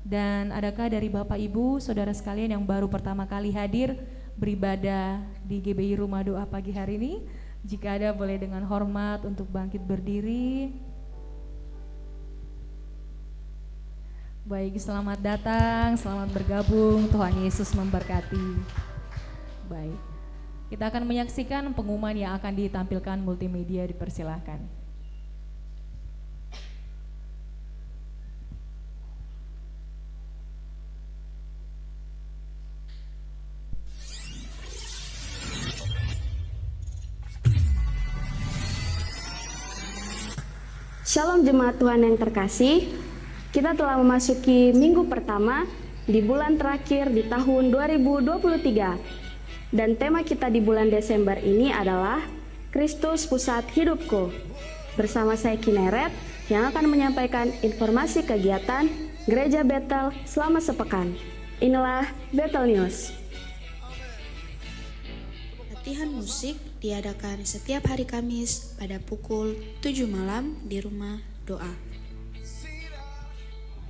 Dan adakah dari Bapak Ibu, saudara sekalian yang baru pertama kali hadir beribadah di GBI Rumah Doa pagi hari ini? Jika ada, boleh dengan hormat untuk bangkit berdiri. Baik, selamat datang, selamat bergabung, Tuhan Yesus memberkati. Baik, kita akan menyaksikan pengumuman yang akan ditampilkan multimedia, dipersilahkan. Shalom jemaat Tuhan yang terkasih, kita telah memasuki minggu pertama di bulan terakhir di tahun 2023. Dan tema kita di bulan Desember ini adalah Kristus Pusat Hidupku. Bersama saya Kineret yang akan menyampaikan informasi kegiatan Gereja Bethel selama sepekan. Inilah Bethel News. Latihan musik diadakan setiap hari Kamis pada pukul 7 malam di Rumah Doa.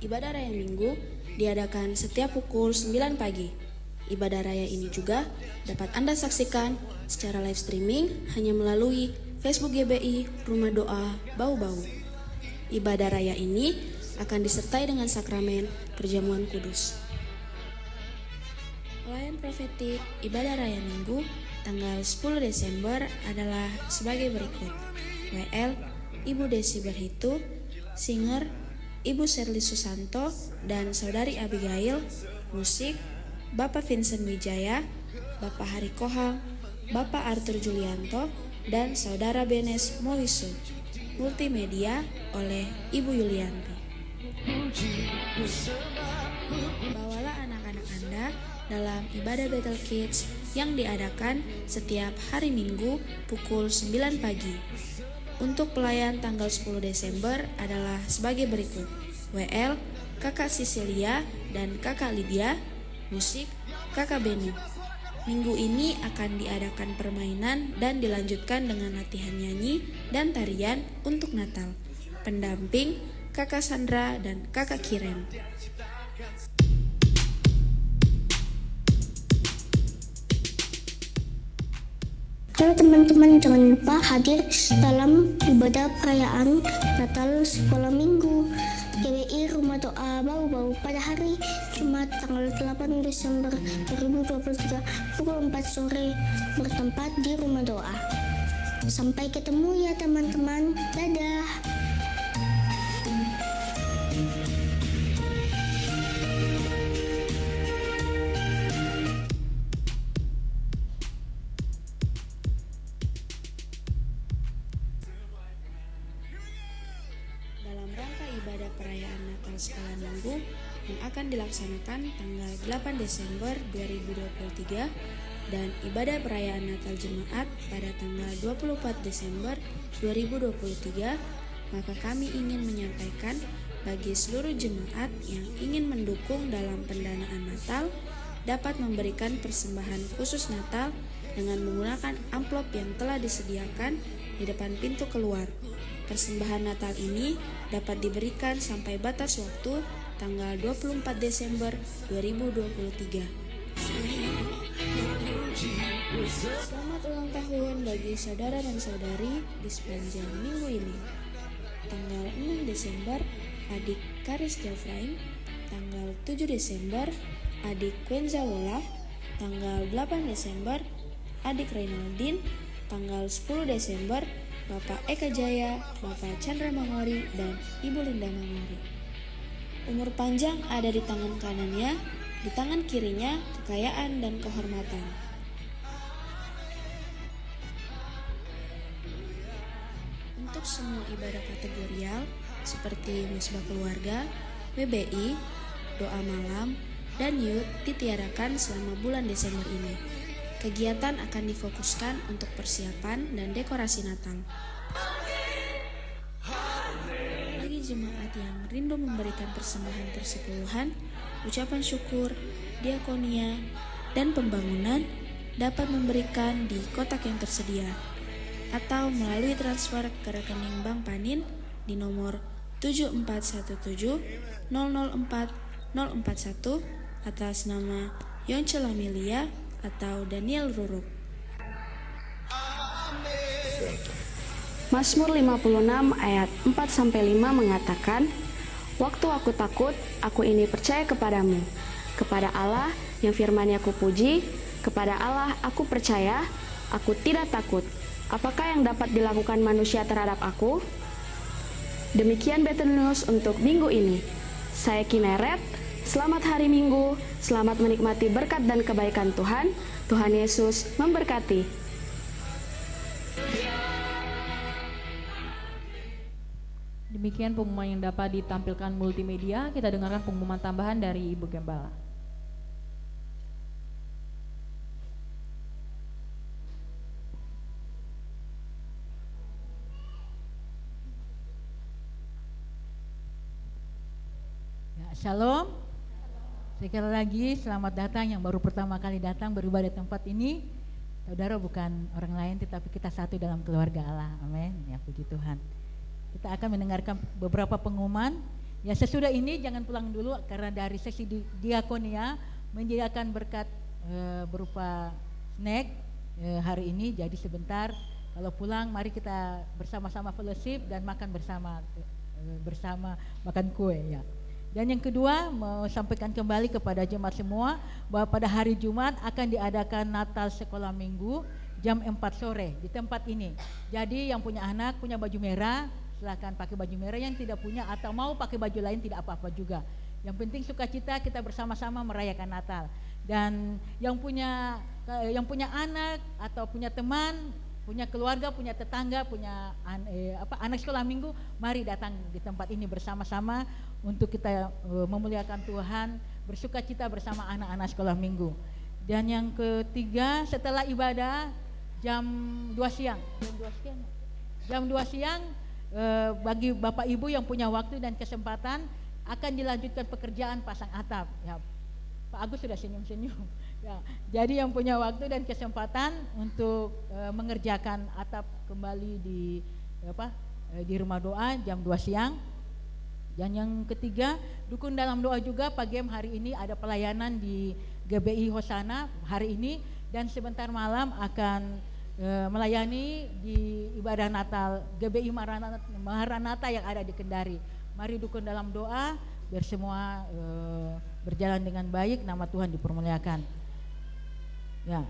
Ibadah Raya Minggu diadakan setiap pukul 9 pagi. Ibadah Raya ini juga dapat Anda saksikan secara live streaming hanya melalui Facebook GBI Rumah Doa Bau-Bau. Ibadah Raya ini akan disertai dengan sakramen perjamuan kudus. Pelayan profetik Ibadah Raya Minggu tanggal 10 Desember adalah sebagai berikut. WL Ibu Desi Berhitu, singer Ibu Sherly Susanto dan Saudari Abigail. Musik Bapak Vincent Wijaya, Bapak Hari Kohang, Bapak Arthur Julianto dan Saudara Benes Moisu. Multimedia oleh Ibu Yulianti. Bawalah anak-anak Anda dalam ibadah Bethel Kids yang diadakan setiap hari Minggu pukul 9 pagi. Untuk pelayan tanggal 10 Desember adalah sebagai berikut. WL Kakak Sisilia dan Kakak Lydia. Musik Kakak Beni. Minggu ini akan diadakan permainan dan dilanjutkan dengan latihan nyanyi dan tarian untuk Natal. Pendamping Kakak Sandra dan Kakak Kiren. Halo teman-teman, jangan lupa hadir dalam ibadah perayaan Natal sekolah minggu. GBI Rumah Doa Bau-Bau pada hari Jumat tanggal 8 Desember 2023 pukul 4 sore bertempat di Rumah Doa. Sampai ketemu ya teman-teman. Dadah. Dalam rangka ibadah perayaan Natal Skala Minggu yang akan dilaksanakan tanggal 8 Desember 2023 dan ibadah perayaan Natal Jemaat pada tanggal 24 Desember 2023, maka kami ingin menyampaikan bagi seluruh jemaat yang ingin mendukung dalam pendanaan Natal dapat memberikan persembahan khusus Natal dengan menggunakan amplop yang telah disediakan di depan pintu keluar. Persembahan Natal ini dapat diberikan sampai batas waktu tanggal 24 Desember 2023. Selamat ulang tahun bagi saudara dan saudari di sepanjang minggu ini. Tanggal 6 Desember, adik Karis Jafrain. Tanggal 7 Desember, adik Kwenza Wola. Tanggal 8 Desember, adik Reynaldin. Tanggal 10 Desember, Bapak Eka Jaya, Bapak Chandra Mangori, dan Ibu Linda Mangori. Umur panjang ada di tangan kanannya, di tangan kirinya kekayaan dan kehormatan. Untuk semua ibadah kategorial seperti Misbah Keluarga, WBI, doa malam, dan youth ditiadakan selama bulan Desember ini. Kegiatan akan difokuskan untuk persiapan dan dekorasi Natal. Bagi jemaat yang rindu memberikan persembahan persepuluhan, ucapan syukur, diakonia, dan pembangunan dapat memberikan di kotak yang tersedia atau melalui transfer ke rekening Bank Panin di nomor 7417 004 041 atas nama Yonce Lamilia atau Daniel Ruruk. Mazmur 56 ayat 4-5 mengatakan, "Waktu aku takut, aku ini percaya kepadamu. Kepada Allah yang firman-Nya kupuji, kepada Allah aku percaya, aku tidak takut. Apakah yang dapat dilakukan manusia terhadap aku?" Demikian Betel News untuk minggu ini. Saya Kineret. Selamat hari Minggu, selamat menikmati berkat dan kebaikan Tuhan. Tuhan Yesus memberkati. Demikian pengumuman yang dapat ditampilkan multimedia. Kita dengarkan pengumuman tambahan dari Ibu Gembala. Ya, Shalom. Sekali lagi selamat datang yang baru pertama kali datang beribadah di tempat ini. Saudara bukan orang lain tetapi kita satu dalam keluarga Allah. Amin. Ya, puji Tuhan. Kita akan mendengarkan beberapa pengumuman. Ya, sesudah ini jangan pulang dulu karena dari sesi diakonia menyediakan berkat berupa snack hari ini. Jadi sebentar kalau pulang mari kita bersama-sama fellowship dan makan bersama makan kue ya. Dan yang kedua, mau sampaikan kembali kepada jemaat semua bahwa pada hari Jumat akan diadakan Natal Sekolah Minggu jam 4 sore di tempat ini. Jadi yang punya anak punya baju merah, silakan pakai baju merah, yang tidak punya atau mau pakai baju lain tidak apa-apa juga. Yang penting sukacita kita bersama-sama merayakan Natal. Dan yang punya anak atau punya teman, punya keluarga, punya tetangga, punya anak sekolah minggu, mari datang di tempat ini bersama-sama untuk kita memuliakan Tuhan, bersukacita bersama anak-anak sekolah minggu. Dan yang ketiga, setelah ibadah jam 2 siang, bagi Bapak Ibu yang punya waktu dan kesempatan akan dilanjutkan pekerjaan pasang atap. Ya, Pak Agus sudah senyum-senyum. Ya, jadi yang punya waktu dan kesempatan untuk mengerjakan atap kembali di Rumah Doa jam 2 siang. Dan yang ketiga, dukung dalam doa juga. Pagi hari ini ada pelayanan di GBI Hosana hari ini, dan sebentar malam akan melayani di ibadah Natal GBI Maranatha yang ada di Kendari. Mari dukung dalam doa biar semua berjalan dengan baik, nama Tuhan dipermuliakan. Ya.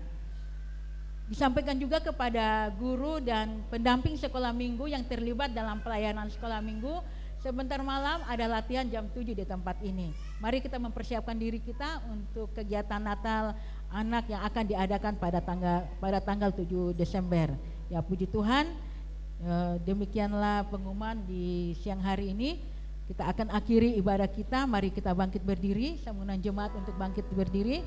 Disampaikan juga kepada guru dan pendamping sekolah minggu yang terlibat dalam pelayanan sekolah minggu, sebentar malam ada latihan jam 7 di tempat ini. Mari kita mempersiapkan diri kita untuk kegiatan Natal anak yang akan diadakan pada tanggal 7 Desember. Ya, puji Tuhan. Demikianlah pengumuman di siang hari ini. Kita akan akhiri ibadah kita. Mari kita bangkit berdiri. Saya mengundang jemaat untuk bangkit berdiri.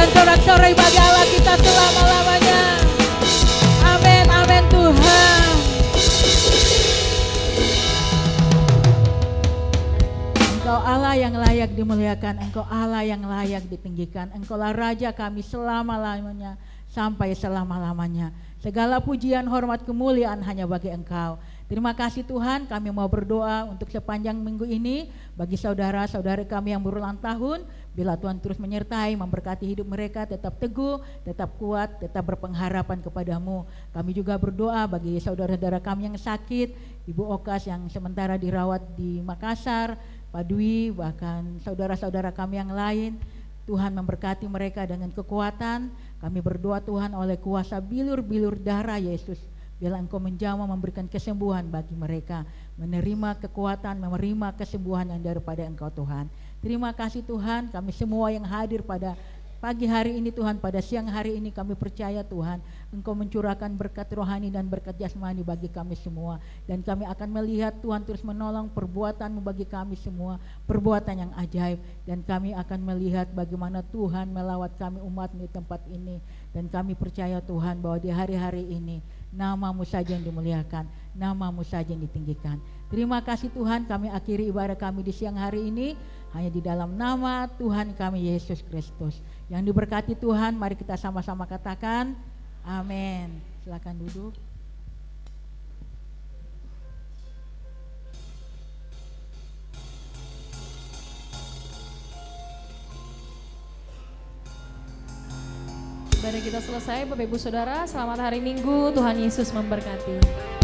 Sorak-sorai bagi Allah kita selama-lamanya. Amin, amin Tuhan. Engkau Allah yang layak dimuliakan, Engkau Allah yang layak ditinggikan. Engkaulah Raja kami selama-lamanya sampai selama-lamanya. Segala pujian, hormat, kemuliaan hanya bagi Engkau. Terima kasih Tuhan, kami mau berdoa untuk sepanjang minggu ini bagi saudara-saudara kami yang berulang tahun. Bila Tuhan terus menyertai, memberkati hidup mereka, tetap teguh, tetap kuat, tetap berpengharapan kepadamu. Kami juga berdoa bagi saudara-saudara kami yang sakit, Ibu Okas yang sementara dirawat di Makassar, Pak Dwi, bahkan saudara-saudara kami yang lain. Tuhan memberkati mereka dengan kekuatan. Kami berdoa Tuhan oleh kuasa bilur-bilur darah Yesus, bila Engkau menjamah memberikan kesembuhan bagi mereka, menerima kekuatan, menerima kesembuhan yang daripada Engkau Tuhan. Terima kasih Tuhan, kami semua yang hadir pada pagi hari ini Tuhan, pada siang hari ini kami percaya Tuhan, Engkau mencurahkan berkat rohani dan berkat jasmani bagi kami semua. Dan kami akan melihat Tuhan terus menolong perbuatan-Mu bagi kami semua, perbuatan yang ajaib. Dan kami akan melihat bagaimana Tuhan melawat kami umat-Mu di tempat ini. Dan kami percaya Tuhan bahwa di hari-hari ini nama-Mu saja yang dimuliakan, nama-Mu saja yang ditinggikan. Terima kasih Tuhan, kami akhiri ibadah kami di siang hari ini hanya di dalam nama Tuhan kami Yesus Kristus. Yang diberkati Tuhan, mari kita sama-sama katakan amin. Silakan duduk. Ibadah kita selesai, Bapak Ibu Saudara. Selamat hari Minggu, Tuhan Yesus memberkati.